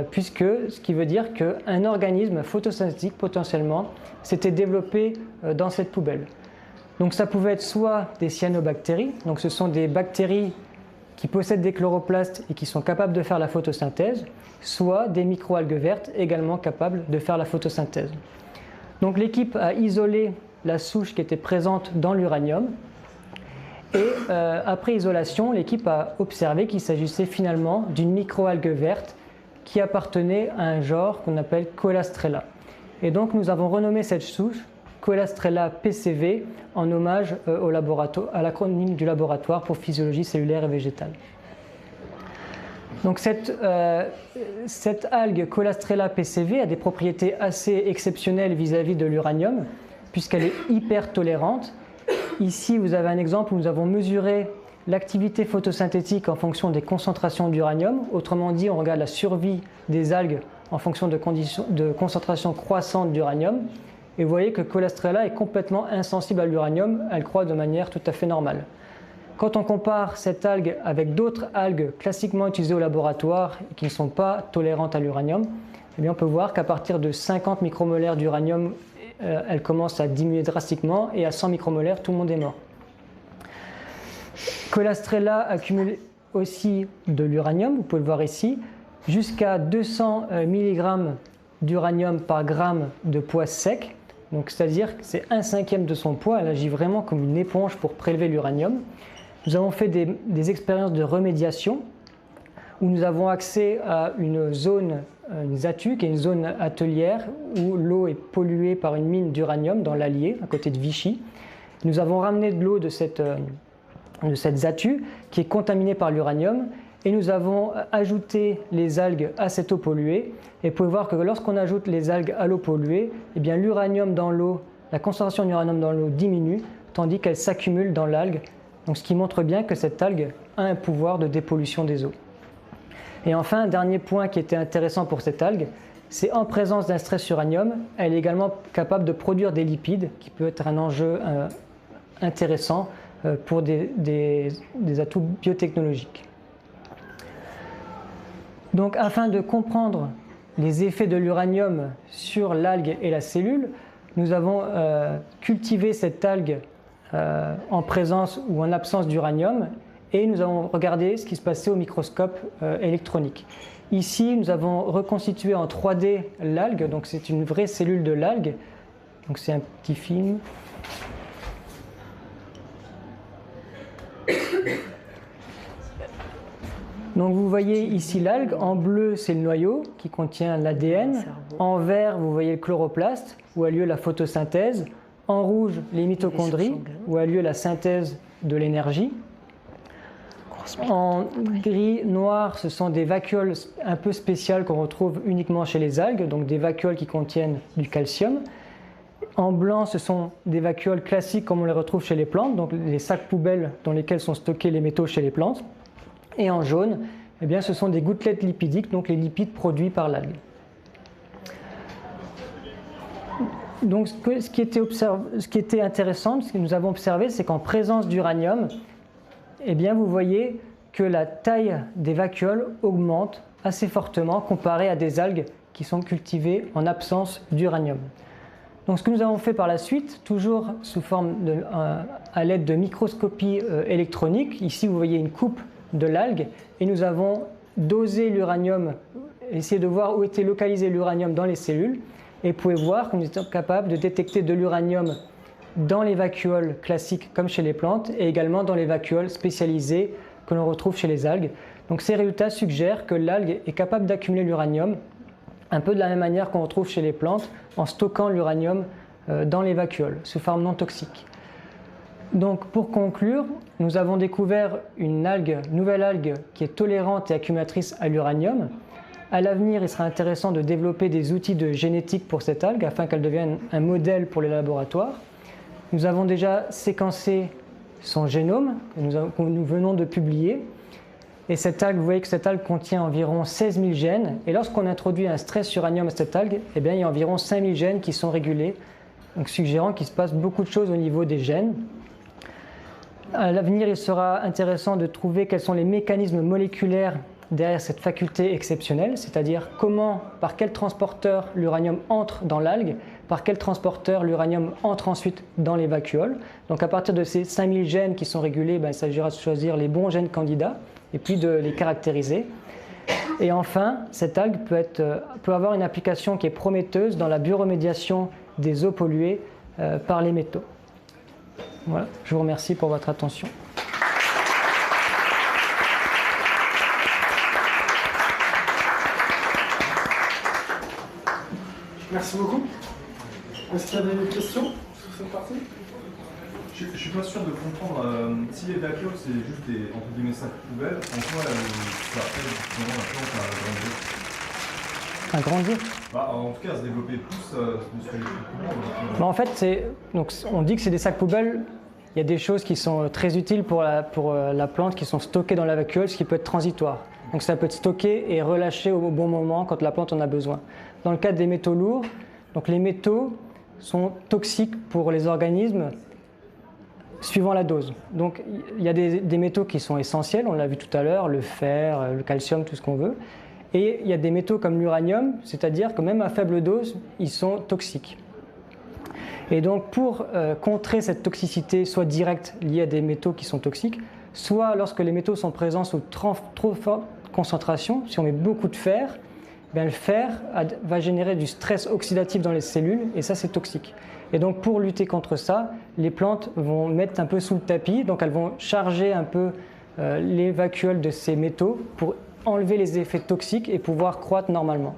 puisque ce qui veut dire qu'un organisme photosynthétique potentiellement s'était développé dans cette poubelle. Donc ça pouvait être soit des cyanobactéries, donc ce sont des bactéries qui possèdent des chloroplastes et qui sont capables de faire la photosynthèse, soit des microalgues vertes également capables de faire la photosynthèse. Donc l'équipe a isolé la souche qui était présente dans l'uranium et après isolation, l'équipe a observé qu'il s'agissait finalement d'une microalgue verte qui appartenait à un genre qu'on appelle Colastrella. Et donc nous avons renommé cette souche Colastrella PCV en hommage à l'acronyme du laboratoire pour physiologie cellulaire et végétale. Donc cette algue Colastrella PCV a des propriétés assez exceptionnelles vis-à-vis de l'uranium puisqu'elle est hyper tolérante. Ici vous avez un exemple où nous avons mesuré l'activité photosynthétique en fonction des concentrations d'uranium. Autrement dit, on regarde la survie des algues en fonction de concentrations croissantes d'uranium. Et vous voyez que Colastrella est complètement insensible à l'uranium, elle croît de manière tout à fait normale. Quand on compare cette algue avec d'autres algues classiquement utilisées au laboratoire et qui ne sont pas tolérantes à l'uranium, eh bien on peut voir qu'à partir de 50 micromolaires d'uranium, elle commence à diminuer drastiquement et à 100 micromolaires, tout le monde est mort. Colastrella accumule aussi de l'uranium, vous pouvez le voir ici, jusqu'à 200 mg d'uranium par gramme de poids sec. donc c'est-à-dire que c'est 1/5 de son poids, elle agit vraiment comme une éponge pour prélever l'uranium. Nous avons fait des expériences de remédiation où nous avons accès à une zone, une ZATU, qui est une zone atelière où l'eau est polluée par une mine d'uranium dans l'Allier, à côté de Vichy. Nous avons ramené de l'eau de cette ZATU qui est contaminée par l'uranium et nous avons ajouté les algues à cette eau polluée. Et vous pouvez voir que lorsqu'on ajoute les algues à l'eau polluée, eh bien l'uranium dans l'eau, la concentration d'uranium dans l'eau diminue, tandis qu'elle s'accumule dans l'algue. Donc ce qui montre bien que cette algue a un pouvoir de dépollution des eaux. Et enfin, un dernier point qui était intéressant pour cette algue, c'est en présence d'un stress uranium, elle est également capable de produire des lipides, qui peut être un enjeu intéressant pour des atouts biotechnologiques. Donc, afin de comprendre les effets de l'uranium sur l'algue et la cellule, nous avons cultivé cette algue en présence ou en absence d'uranium et nous avons regardé ce qui se passait au microscope électronique. Ici, nous avons reconstitué en 3D l'algue, donc c'est une vraie cellule de l'algue. Donc c'est un petit film. Donc vous voyez ici l'algue, en bleu c'est le noyau qui contient l'ADN, en vert vous voyez le chloroplaste où a lieu la photosynthèse, en rouge les mitochondries où a lieu la synthèse de l'énergie, en gris, noir ce sont des vacuoles un peu spéciales qu'on retrouve uniquement chez les algues, donc des vacuoles qui contiennent du calcium. En blanc ce sont des vacuoles classiques comme on les retrouve chez les plantes, donc les sacs poubelles dans lesquels sont stockés les métaux chez les plantes. Et en jaune, eh bien, ce sont des gouttelettes lipidiques, donc les lipides produits par l'algue. Donc ce qui était intéressant, ce que nous avons observé, c'est qu'en présence d'uranium, eh bien, vous voyez que la taille des vacuoles augmente assez fortement comparée à des algues qui sont cultivées en absence d'uranium. Donc ce que nous avons fait par la suite, toujours sous forme à l'aide de microscopie électronique, ici vous voyez une coupe de l'algue et nous avons dosé l'uranium, essayé de voir où était localisé l'uranium dans les cellules et vous pouvez voir que nous étions capables de détecter de l'uranium dans les vacuoles classiques comme chez les plantes et également dans les vacuoles spécialisées que l'on retrouve chez les algues. Donc ces résultats suggèrent que l'algue est capable d'accumuler l'uranium un peu de la même manière qu'on retrouve chez les plantes en stockant l'uranium dans les vacuoles sous forme non toxique. Donc pour conclure, nous avons découvert une nouvelle algue qui est tolérante et accumulatrice à l'uranium. À l'avenir, il sera intéressant de développer des outils de génétique pour cette algue afin qu'elle devienne un modèle pour les laboratoires. Nous avons déjà séquencé son génome que nous venons de publier. Et cette algue, vous voyez que cette algue contient environ 16 000 gènes. Et lorsqu'on introduit un stress uranium à cette algue, eh bien, il y a environ 5 000 gènes qui sont régulés, donc suggérant qu'il se passe beaucoup de choses au niveau des gènes. À l'avenir, il sera intéressant de trouver quels sont les mécanismes moléculaires derrière cette faculté exceptionnelle, c'est-à-dire par quel transporteur l'uranium entre dans l'algue, par quel transporteur l'uranium entre ensuite dans les vacuoles. Donc à partir de ces 5000 gènes qui sont régulés, il s'agira de choisir les bons gènes candidats et puis de les caractériser. Et enfin, cette algue peut avoir une application qui est prometteuse dans la bioremédiation des eaux polluées par les métaux. Voilà, je vous remercie pour votre attention. Merci beaucoup. Est-ce qu'il y a des questions sur cette partie? Je ne suis pas sûr de comprendre. Si les vacuoles, c'est juste des entre guillemets sacs poubelles, en quoi ça fait justement la plante à grandir? À grandir? En tout cas, à se développer plus de ce que j'ai En fait, on dit que c'est des sacs poubelles. Il y a des choses qui sont très utiles pour la plante, qui sont stockées dans la vacuole, ce qui peut être transitoire. Donc ça peut être stocké et relâché au bon moment quand la plante en a besoin. Dans le cas des métaux lourds, donc les métaux sont toxiques pour les organismes suivant la dose. Donc il y a des métaux qui sont essentiels, on l'a vu tout à l'heure, le fer, le calcium, tout ce qu'on veut. Et il y a des métaux comme l'uranium, c'est-à-dire que même à faible dose, ils sont toxiques. Et donc pour contrer cette toxicité, soit directe liée à des métaux qui sont toxiques, soit lorsque les métaux sont présents sous trop forte concentration, si on met beaucoup de fer, le fer va générer du stress oxydatif dans les cellules et ça c'est toxique. Et donc pour lutter contre ça, les plantes vont mettre un peu sous le tapis, donc elles vont charger un peu les vacuoles de ces métaux pour enlever les effets toxiques et pouvoir croître normalement.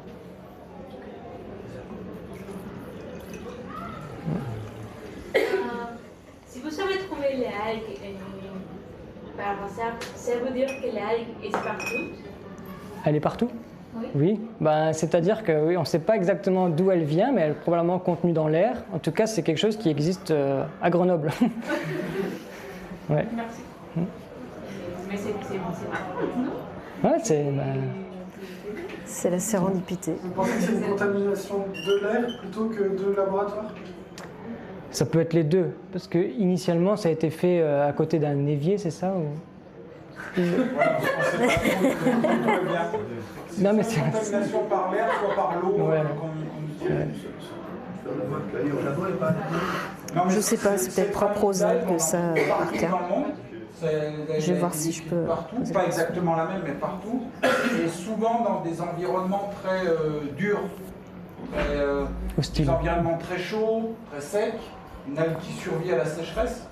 Si vous savez trouver les algues par hasard, ça veut dire que l'algue est partout? Elle est partout? Oui. Ben, c'est-à-dire qu'on ne sait pas exactement d'où elle vient, mais elle est probablement contenue dans l'air. En tout cas, c'est quelque chose qui existe à Grenoble. Ouais. Merci. Mais c'est Ouais, c'est la sérendipité. Vous pensez que c'est une contamination de l'air plutôt que de laboratoire? Ça peut être les deux, parce que initialement ça a été fait à côté d'un évier, c'est ça ou... Non mais c'est contamination par l'air, soit par l'eau. Ouais. Je sais pas, c'est peut-être propre aux algues ça, Arca. Je vais voir si je peux. Partout, pas exactement la même, mais partout. Et souvent dans des environnements très durs, des environnements très chauds, très secs, une algue qui survit à la sécheresse,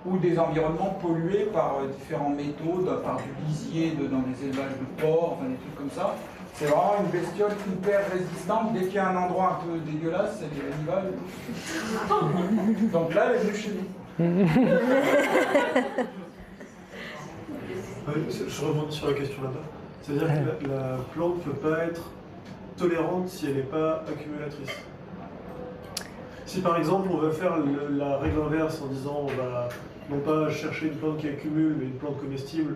ou des environnements pollués par différents métaux, par du lisier dans des élevages de porcs, enfin des trucs comme ça. C'est vraiment une bestiole hyper résistante. Dès qu'il y a un endroit un peu dégueulasse, elle y va. Donc là, elle est venue chez nous. Je rebondis sur la question là-bas. C'est-à-dire que la plante ne peut pas être tolérante si elle n'est pas accumulatrice. Si par exemple on va faire la règle inverse en disant on va non pas chercher une plante qui accumule, mais une plante comestible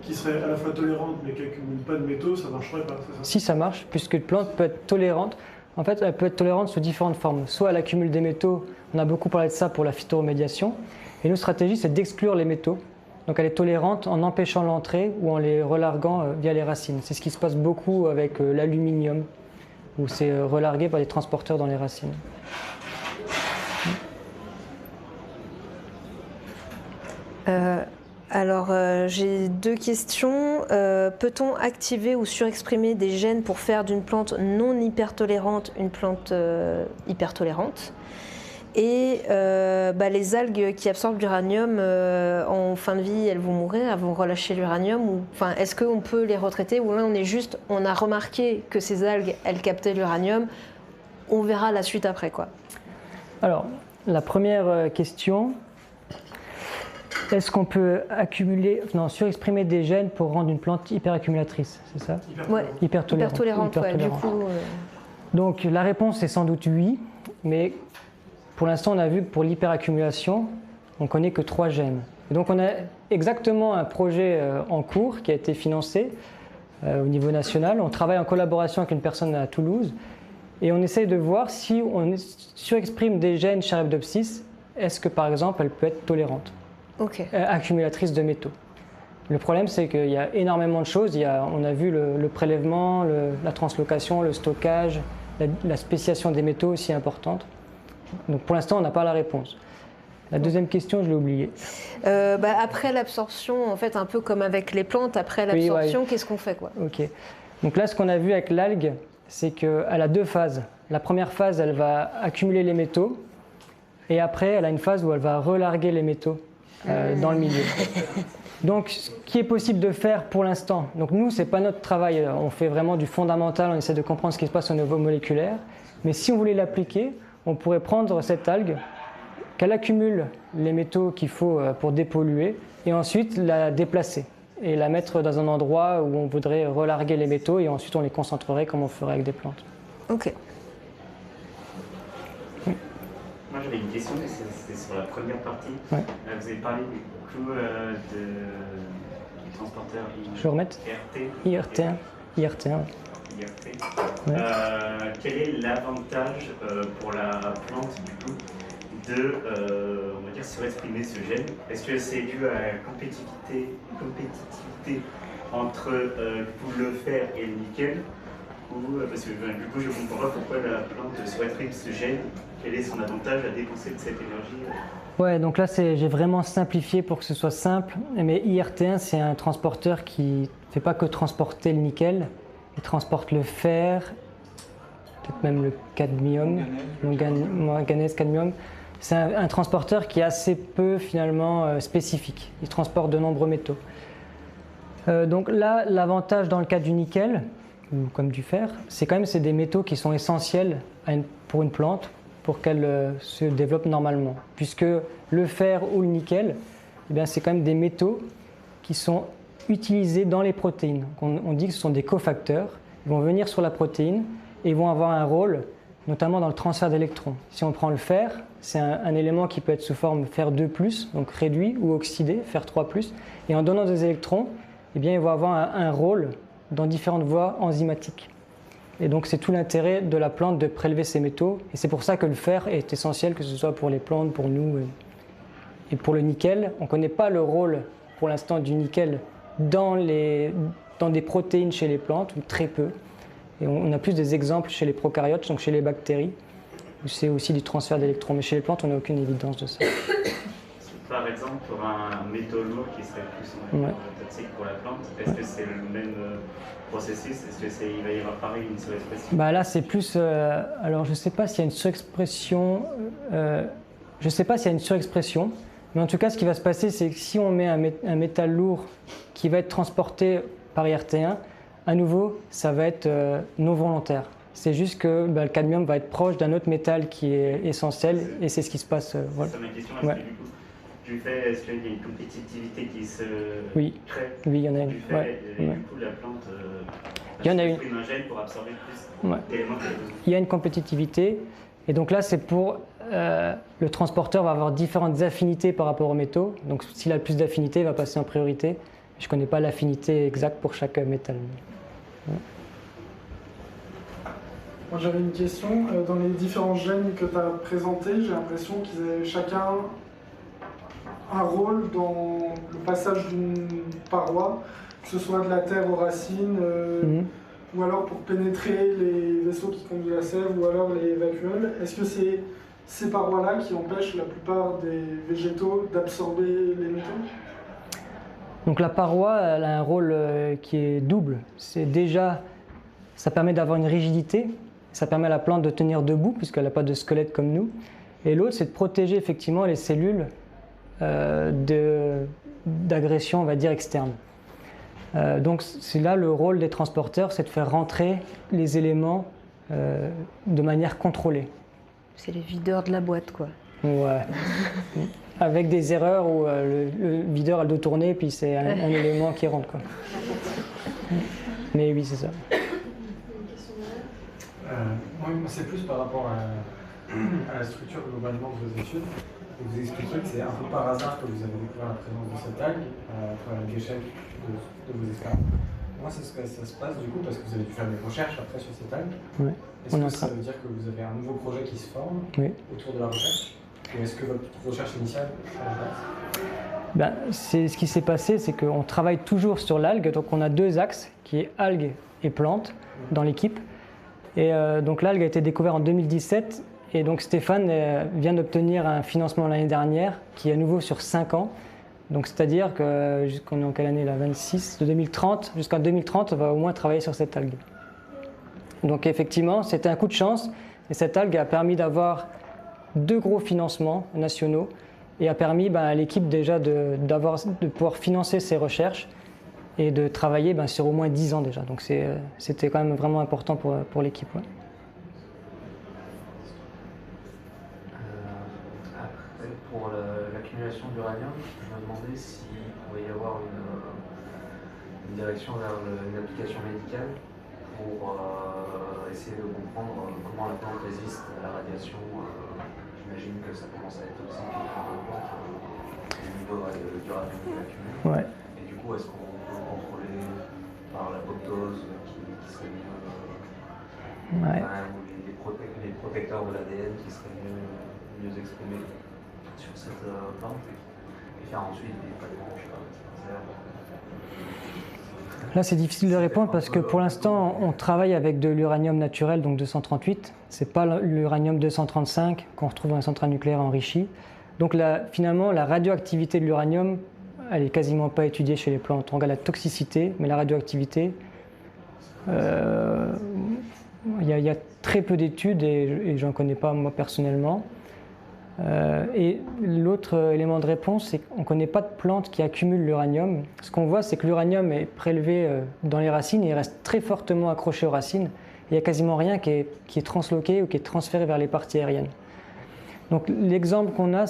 qui serait à la fois tolérante mais qui accumule pas de métaux, ça marcherait pas, c'est ça? Si ça marche, puisque une plante peut être tolérante. En fait, elle peut être tolérante sous différentes formes. Soit elle accumule des métaux, on a beaucoup parlé de ça pour la phytoremédiation, et notre stratégie c'est d'exclure les métaux. Donc elle est tolérante en empêchant l'entrée ou en les relarguant via les racines. C'est ce qui se passe beaucoup avec l'aluminium, où c'est relargué par des transporteurs dans les racines. J'ai deux questions. Peut-on activer ou surexprimer des gènes pour faire d'une plante non hypertolérante une plante hypertolérante? Et les algues qui absorbent l'uranium, en fin de vie, elles vont mourir, elles vont relâcher l'uranium. Est-ce qu'on peut les retraiter? Ou là, on a remarqué que ces algues, elles captaient l'uranium. On verra la suite après, quoi. Alors, la première question, est-ce qu'on peut surexprimer des gènes pour rendre une plante hyperaccumulatrice, c'est ça? Ouais, hypertolérante. Ouais, du coup, Donc, la réponse est sans doute oui, mais pour l'instant, on a vu que pour l'hyperaccumulation, on ne connaît que 3 gènes. Et donc, on a exactement un projet en cours qui a été financé au niveau national. On travaille en collaboration avec une personne à Toulouse et on essaye de voir si on surexprime des gènes chez Arabidopsis, est-ce que par exemple, elle peut être tolérante, accumulatrice de métaux. Le problème, c'est qu'il y a énormément de choses. On a vu le prélèvement, la translocation, le stockage, la spéciation des métaux aussi importante. Donc pour l'instant, on n'a pas la réponse. La deuxième question, je l'ai oubliée. Après l'absorption, en fait, un peu comme avec les plantes, après l'absorption, qu'est-ce qu'on fait, quoi? Ok. Donc là, ce qu'on a vu avec l'algue, c'est qu'elle a 2 phases. La première phase, elle va accumuler les métaux. Et après, elle a une phase où elle va relarguer les métaux dans le milieu. Donc, ce qui est possible de faire pour l'instant, donc nous, ce n'est pas notre travail, on fait vraiment du fondamental, on essaie de comprendre ce qui se passe au niveau moléculaire. Mais si on voulait l'appliquer, on pourrait prendre cette algue, qu'elle accumule les métaux qu'il faut pour dépolluer, et ensuite la déplacer et la mettre dans un endroit où on voudrait relarguer les métaux, et ensuite on les concentrerait comme on ferait avec des plantes. Ok. Oui. Moi j'avais une question, c'était sur la première partie. Ouais. Vous avez parlé du coup du transporteur IRT1. IRT. Ouais. Quel est l'avantage pour la plante du coup de on va dire surexprimer ce gène? Est-ce que c'est dû à la compétitivité entre le fer et le nickel? Ou parce que du coup je ne comprends pas pourquoi la plante surexprime ce gène. Quel est son avantage à dépenser de cette énergie? Ouais, donc là j'ai vraiment simplifié pour que ce soit simple. Mais IRT1 c'est un transporteur qui ne fait pas que transporter le nickel. il transporte le fer, peut-être même le cadmium, manganèse, cadmium. C'est un transporteur qui est assez peu finalement spécifique. Il transporte de nombreux métaux. Donc là, l'avantage dans le cas du nickel, ou comme du fer, c'est quand même c'est des métaux qui sont essentiels pour une plante pour qu'elle se développe normalement. Puisque le fer ou le nickel, eh bien, c'est quand même des métaux qui sont utilisés dans les protéines. On dit que ce sont des cofacteurs. Ils vont venir sur la protéine et ils vont avoir un rôle, notamment dans le transfert d'électrons. Si on prend le fer, c'est un élément qui peut être sous forme fer 2+, donc réduit ou oxydé, fer 3+. Et en donnant des électrons, eh bien, il va avoir un rôle dans différentes voies enzymatiques. Et donc c'est tout l'intérêt de la plante de prélever ces métaux. Et c'est pour ça que le fer est essentiel, que ce soit pour les plantes, pour nous. Et pour le nickel, on ne connaît pas le rôle pour l'instant du nickel dans des protéines chez les plantes, ou très peu. Et on a plus des exemples chez les prokaryotes, donc chez les bactéries, où c'est aussi du transfert d'électrons. Mais chez les plantes, on n'a aucune évidence de ça. Par exemple, pour un métaux lourd qui serait plus toxique pour la plante, est-ce que c'est le même processus? Est-ce qu'il va y avoir pareil une surexpression? Là, c'est plus... alors, je ne sais pas s'il y a une surexpression. Je ne sais pas s'il y a une surexpression. Mais en tout cas, ce qui va se passer, c'est que si on met un métal lourd qui va être transporté par IRT1, à nouveau, ça va être non volontaire. C'est juste que le cadmium va être proche d'un autre métal qui est essentiel, et c'est ce qui se passe. Voilà. C'est ma question. Est-ce que du coup, du fait, est-ce qu'il y a une compétitivité qui se crée? Oui, il y en a une. Du fait, du coup, la plante il y en a une. un gène pour absorber plus d'éléments qu'elle a besoin. Il y a une compétitivité, et donc là, c'est pour... le transporteur va avoir différentes affinités par rapport aux métaux. Donc s'il a le plus d'affinités, il va passer en priorité. Je ne connais pas l'affinité exacte pour chaque métal. Moi j'avais une question. Dans les différents gènes que tu as présentés, j'ai l'impression qu'ils avaient chacun un rôle dans le passage d'une paroi, que ce soit de la terre aux racines, ou alors pour pénétrer les vaisseaux qui conduisent la sève, ou alors les vacuoles. Est-ce que c'est ces parois-là qui empêchent la plupart des végétaux d'absorber les métaux? Donc la paroi, elle a un rôle qui est double. C'est déjà, ça permet d'avoir une rigidité, ça permet à la plante de tenir debout puisqu'elle n'a pas de squelette comme nous. Et l'autre, c'est de protéger effectivement les cellules d'agression, on va dire, externe. Donc c'est là le rôle des transporteurs, c'est de faire rentrer les éléments de manière contrôlée. C'est les videurs de la boîte, quoi. Ouais. Avec des erreurs où le videur a le dos tourné, puis c'est un élément qui rentre, quoi. Mais oui, c'est ça. C'est plus par rapport à la structure globalement de vos études. Vous expliquez que c'est un peu par hasard que vous avez découvert la présence de cette algue à travers l'échelle de vos expériences. Moi, c'est ce que ça se passe du coup parce que vous avez dû faire des recherches après sur cette algue. Ouais. Est-ce que ça veut dire que vous avez un nouveau projet qui se forme autour de la recherche? Ou est-ce que votre recherche initiale c'est ce qui s'est passé, c'est qu'on travaille toujours sur l'algue. Donc on a deux axes, qui est algue et plante dans l'équipe. Et donc l'algue a été découverte en 2017. Et donc Stéphane vient d'obtenir un financement l'année dernière, qui est à nouveau sur 5 ans. Donc c'est-à-dire que jusqu'en quelle année là, 26, de 2030, jusqu'en 2030, on va au moins travailler sur cette algue. Donc effectivement, c'était un coup de chance. Et cette algue a permis d'avoir 2 gros financements nationaux et a permis à l'équipe déjà de pouvoir financer ses recherches et de travailler sur au moins 10 ans déjà. Donc c'était quand même vraiment important pour l'équipe. Ouais. Après, pour l'accumulation d'uranium, je me demandais s'il pouvait y avoir une direction vers une application médicale pour essayer de comprendre comment la plante résiste à la radiation. J'imagine que ça commence à être toxique au niveau d'uranium qui accumule. Ouais. Et du coup, est-ce qu'on peut le contrôler par l'apoptose qui serait mieux, ou les protecteurs de l'ADN qui seraient mieux exprimés sur cette plante et faire ensuite des traitements, je sais pas, Là, c'est difficile de répondre parce que pour l'instant, on travaille avec de l'uranium naturel, donc 238. Ce n'est pas l'uranium 235 qu'on retrouve dans les centrales nucléaires enrichies. Donc finalement, la radioactivité de l'uranium, elle n'est quasiment pas étudiée chez les plantes. On regarde la toxicité, mais la radioactivité, Il y a très peu d'études et j'en connais pas moi personnellement. Et l'autre élément de réponse, c'est qu'on ne connaît pas de plantes qui accumulent l'uranium. Ce qu'on voit, c'est que l'uranium est prélevé dans les racines et il reste très fortement accroché aux racines. Il n'y a quasiment rien qui est transloqué ou qui est transféré vers les parties aériennes. Donc l'exemple qu'on a,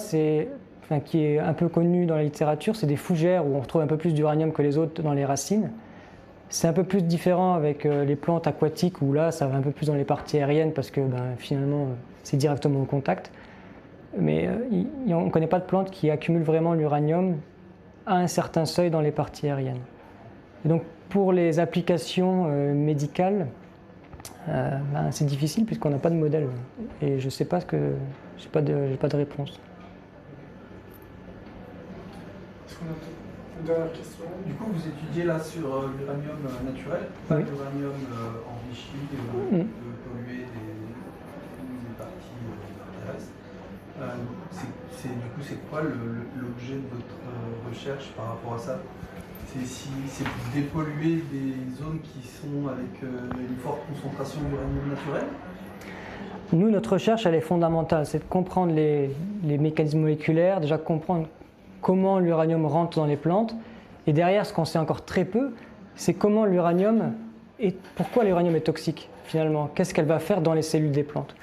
qui est un peu connu dans la littérature, c'est des fougères où on retrouve un peu plus d'uranium que les autres dans les racines. C'est un peu plus différent avec les plantes aquatiques où là, ça va un peu plus dans les parties aériennes parce que finalement, c'est directement au contact. Mais on ne connaît pas de plantes qui accumulent vraiment l'uranium à un certain seuil dans les parties aériennes. Et donc pour les applications médicales, c'est difficile puisqu'on n'a pas de modèle. Et je ne sais pas j'ai pas de réponse. Est-ce qu'on a une dernière question? Du coup, vous étudiez là sur l'uranium naturel, pas l'uranium enrichi qui peut polluer des parties terrestres. Du coup, c'est quoi l'objet de votre recherche par rapport à ça? C'est pour dépolluer des zones qui sont avec une forte concentration d'uranium naturel? Nous, notre recherche, elle est fondamentale. C'est de comprendre les mécanismes moléculaires, déjà comprendre comment l'uranium rentre dans les plantes. Et derrière, ce qu'on sait encore très peu, c'est comment l'uranium et pourquoi l'uranium est toxique, finalement. Qu'est-ce qu'elle va faire dans les cellules des plantes?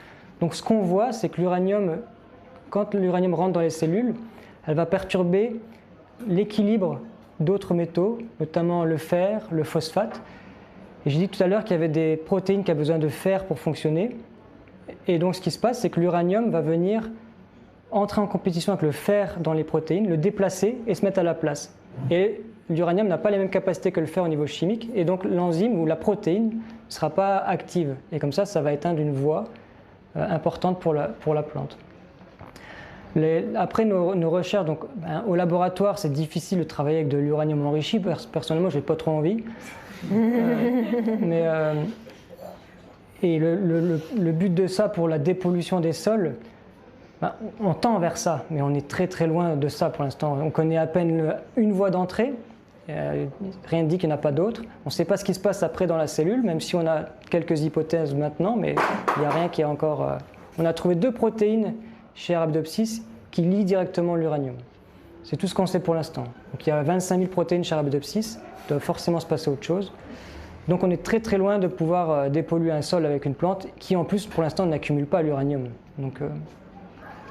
Donc, ce qu'on voit, c'est que l'uranium, quand l'uranium rentre dans les cellules, elle va perturber l'équilibre d'autres métaux, notamment le fer, le phosphate. Et j'ai dit tout à l'heure qu'il y avait des protéines qui ont besoin de fer pour fonctionner. Et donc ce qui se passe, c'est que l'uranium va venir entrer en compétition avec le fer dans les protéines, le déplacer et se mettre à la place. Et l'uranium n'a pas les mêmes capacités que le fer au niveau chimique, et donc l'enzyme ou la protéine ne sera pas active. Et comme ça va éteindre une voie importante pour la plante. Après nos recherches, donc, au laboratoire, c'est difficile de travailler avec de l'uranium enrichi. Personnellement, je n'ai pas trop envie. Et le but de ça pour la dépollution des sols, on tend vers ça, mais on est très très loin de ça pour l'instant. On connaît à peine une voie d'entrée, rien ne dit qu'il n'y en a pas d'autre. On ne sait pas ce qui se passe après dans la cellule, même si on a quelques hypothèses maintenant, mais il n'y a rien qui est encore... On a trouvé 2 protéines chez Arabidopsis qui lient directement l'uranium. C'est tout ce qu'on sait pour l'instant. Donc il y a 25 000 protéines chez Arabidopsis, il doit forcément se passer autre chose. Donc on est très très loin de pouvoir dépolluer un sol avec une plante qui en plus pour l'instant n'accumule pas l'uranium. Donc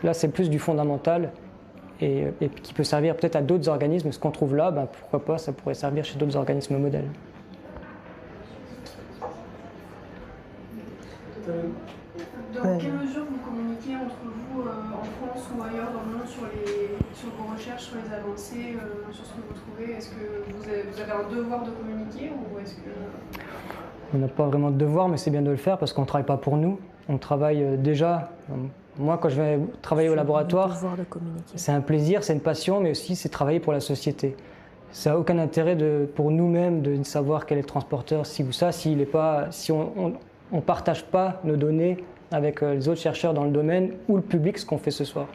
là c'est plus du fondamental et qui peut servir peut-être à d'autres organismes. Ce qu'on trouve là, pourquoi pas, ça pourrait servir chez d'autres organismes modèles. Dans quelle mesure vous communiquez entre vous en France ou ailleurs dans le monde sur vos recherches, sur les avancées, sur ce que vous trouvez? Est-ce que vous avez un devoir de communiquer ou est-ce que... On n'a pas vraiment de devoir, mais c'est bien de le faire parce qu'on ne travaille pas pour nous. On travaille déjà... Moi, quand je vais travailler au laboratoire, c'est un plaisir, c'est une passion, mais aussi c'est travailler pour la société. Ça n'a aucun intérêt pour nous-mêmes de savoir quel est le transporteur, ci ou ça, si on ne partage pas nos données avec les autres chercheurs dans le domaine ou le public, ce qu'on fait ce soir.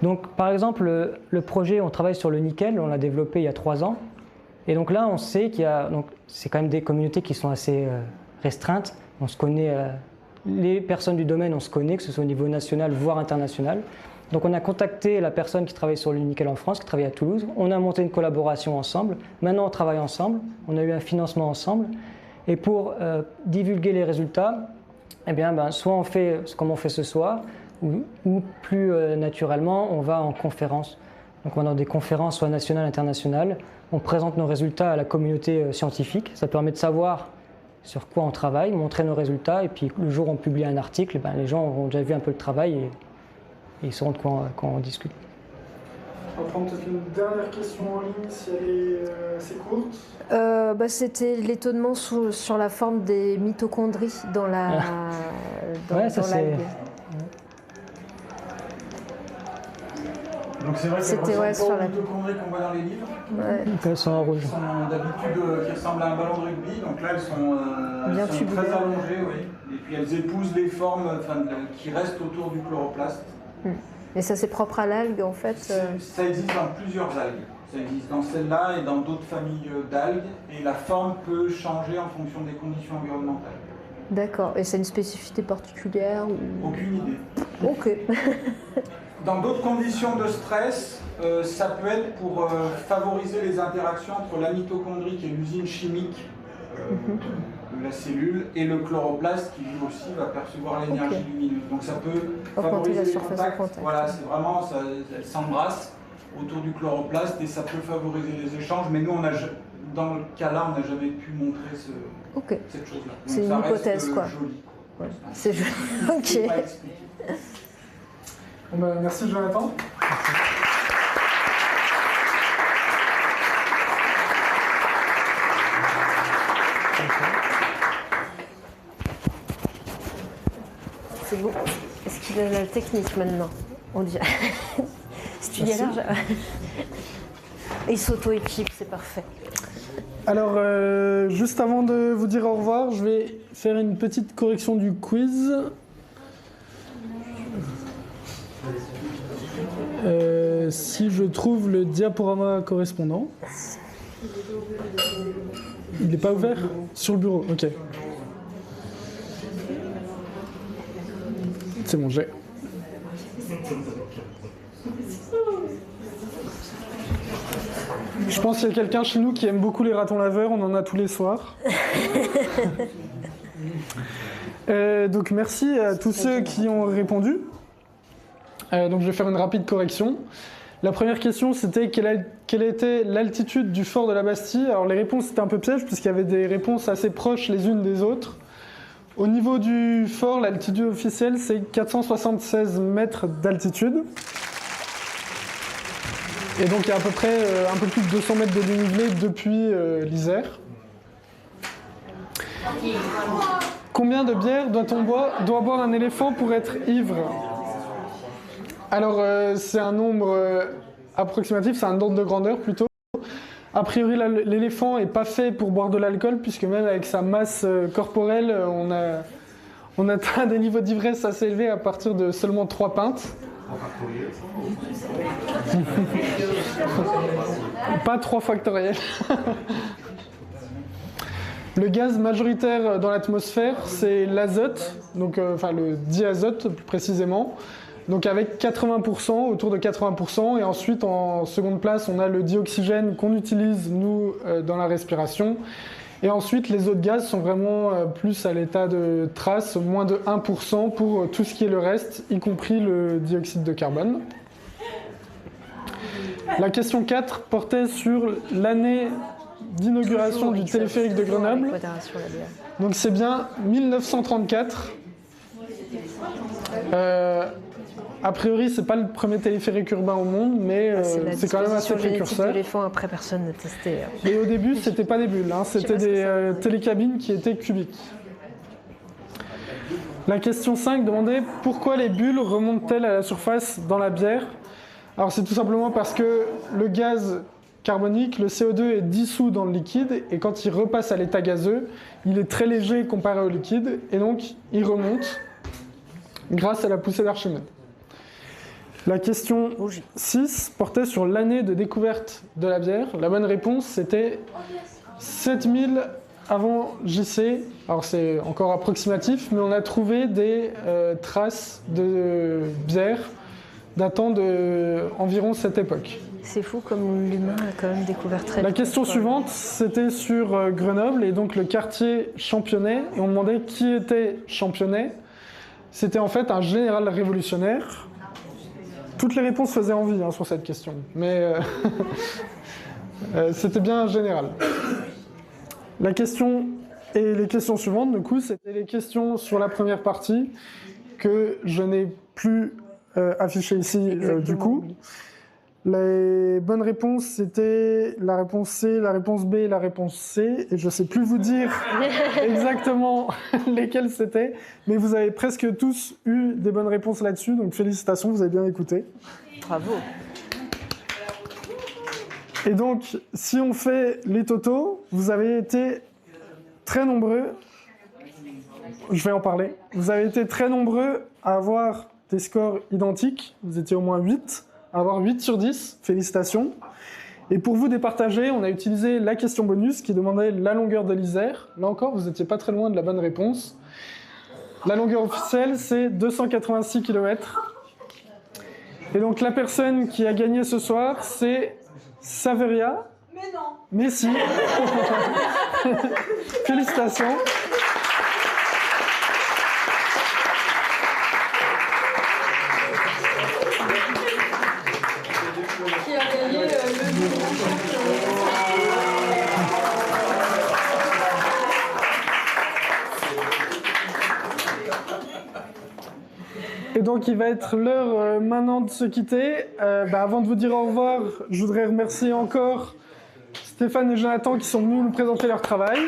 Donc, par exemple, le projet, on travaille sur le nickel, on l'a développé il y a 3 ans. Et donc là, on sait qu'il y a... C'est quand même des communautés qui sont assez restreintes. On se connaît... les personnes du domaine, on se connaît, que ce soit au niveau national, voire international. Donc on a contacté la personne qui travaille sur le nickel en France, qui travaille à Toulouse. On a monté une collaboration ensemble. Maintenant, on travaille ensemble. On a eu un financement ensemble. Et pour divulguer les résultats, soit on fait comme on fait ce soir, ou plus naturellement, on va en conférence. Donc on a des conférences, soit nationales, internationales. On présente nos résultats à la communauté scientifique. Ça permet de savoir sur quoi on travaille, montrer nos résultats, et puis le jour où on publie un article, les gens auront déjà vu un peu le travail et ils sauront de quoi on discute. On va prendre peut-être une dernière question en ligne, si elle est assez courte. C'était l'étonnement sur la forme des mitochondries dans la ouais, ça c'est... Donc c'est vrai que c'était sur la mitochondries qu'on voit dans les livres. Ouais. Elles sont en rouge. Elles sont d'habitude qui ressemblent à un ballon de rugby, donc là elles sont très allongées, oui. Et puis elles épousent les formes qui restent autour du chloroplaste. Et ça c'est propre à l'algue en fait Ça existe dans plusieurs algues. Ça existe dans celle-là et dans d'autres familles d'algues, et la forme peut changer en fonction des conditions environnementales. D'accord. Et c'est une spécificité particulière ou... Aucune idée. Ok. Dans d'autres conditions de stress, ça peut être pour favoriser les interactions entre la mitochondrie, qui est l'usine chimique de la cellule, et le chloroplaste, qui lui aussi va percevoir l'énergie lumineuse. Donc ça peut favoriser les contacts. Voilà, c'est vraiment, elle s'embrasse autour du chloroplaste et ça peut favoriser les échanges. Mais nous, dans le cas-là, on n'a jamais pu montrer cette chose-là. C'est une hypothèse, quoi. Joli. Ouais. C'est joli. Ok. Bon, merci Jonathan. C'est bon. Est-ce qu'il a la technique maintenant? On dirait. Si tu galères, il s'auto-équipe, c'est parfait. Alors, juste avant de vous dire au revoir, je vais faire une petite correction du quiz. Si je trouve le diaporama correspondant. Il n'est pas ouvert? Sur le bureau, ok. C'est bon, j'ai. Je pense qu'il y a quelqu'un chez nous qui aime beaucoup les ratons laveurs, on en a tous les soirs. Donc merci à tous ceux qui ont répondu. Donc je vais faire une rapide correction. La première question, c'était quelle était l'altitude du fort de la Bastille. Alors les réponses étaient un peu pièges puisqu'il y avait des réponses assez proches les unes des autres. Au niveau du fort, l'altitude officielle, c'est 476 mètres d'altitude. Et donc il y a à peu près un peu plus de 200 mètres de dénivelé depuis l'Isère. Combien de bières doit boire un éléphant pour être ivre? Alors c'est un nombre approximatif, c'est un ordre de grandeur plutôt. A priori l'éléphant n'est pas fait pour boire de l'alcool puisque même avec sa masse corporelle, on atteint des niveaux d'ivresse assez élevés à partir de seulement 3 pintes. Pas 3 factoriels. Le gaz majoritaire dans l'atmosphère, c'est l'azote, donc le diazote plus précisément. Donc avec 80%, autour de 80%, et ensuite en seconde place, on a le dioxygène qu'on utilise nous dans la respiration. Et ensuite, les autres gaz sont vraiment plus à l'état de trace, moins de 1% pour tout ce qui est le reste, y compris le dioxyde de carbone. La question 4 portait sur l'année d'inauguration du téléphérique de Grenoble. Donc c'est bien 1934. A priori, c'est pas le premier téléphérique urbain au monde, mais c'est quand même assez précurseur. L'éléphant, après, personne n'a testé. Et au début, c'était pas des bulles, hein, c'était des télécabines qui étaient cubiques. La question 5 demandait pourquoi les bulles remontent-elles à la surface dans la bière? Alors c'est tout simplement parce que le gaz carbonique, le CO2 est dissous dans le liquide, et quand il repasse à l'état gazeux, il est très léger comparé au liquide, et donc il remonte grâce à la poussée d'Archimède. La question 6 portait sur l'année de découverte de la bière. La bonne réponse, c'était 7000 avant JC. Alors c'est encore approximatif, mais on a trouvé des traces de bière datant d'environ cette époque. C'est fou comme l'humain a quand même découvert très vite. La question suivante, c'était sur Grenoble et donc le quartier Championnet. Et on demandait qui était Championnet. C'était en fait un général révolutionnaire. Toutes les réponses faisaient envie sur cette question, mais c'était bien un général. La question et les questions suivantes, du coup, c'était les questions sur la première partie que je n'ai plus affichées ici, du coup. Les bonnes réponses, c'était la réponse C, la réponse B et la réponse C. Et je ne sais plus vous dire exactement lesquelles c'était, mais vous avez presque tous eu des bonnes réponses là-dessus, donc félicitations, vous avez bien écouté. Bravo. Et donc, si on fait les totaux, vous avez été très nombreux, je vais en parler, vous avez été très nombreux à avoir des scores identiques, vous étiez au moins 8, à avoir 8 sur 10, félicitations. Et pour vous départager, on a utilisé la question bonus qui demandait la longueur de l'Isère. Là encore, vous n'étiez pas très loin de la bonne réponse. La longueur officielle, c'est 286 km. Et donc la personne qui a gagné ce soir, c'est Saveria. Mais non. Mais si. Félicitations. Qui a gagné le Et donc il va être l'heure maintenant de se quitter. Avant de vous dire au revoir, je voudrais remercier encore Stéphane et Jonathan qui sont venus nous présenter leur travail.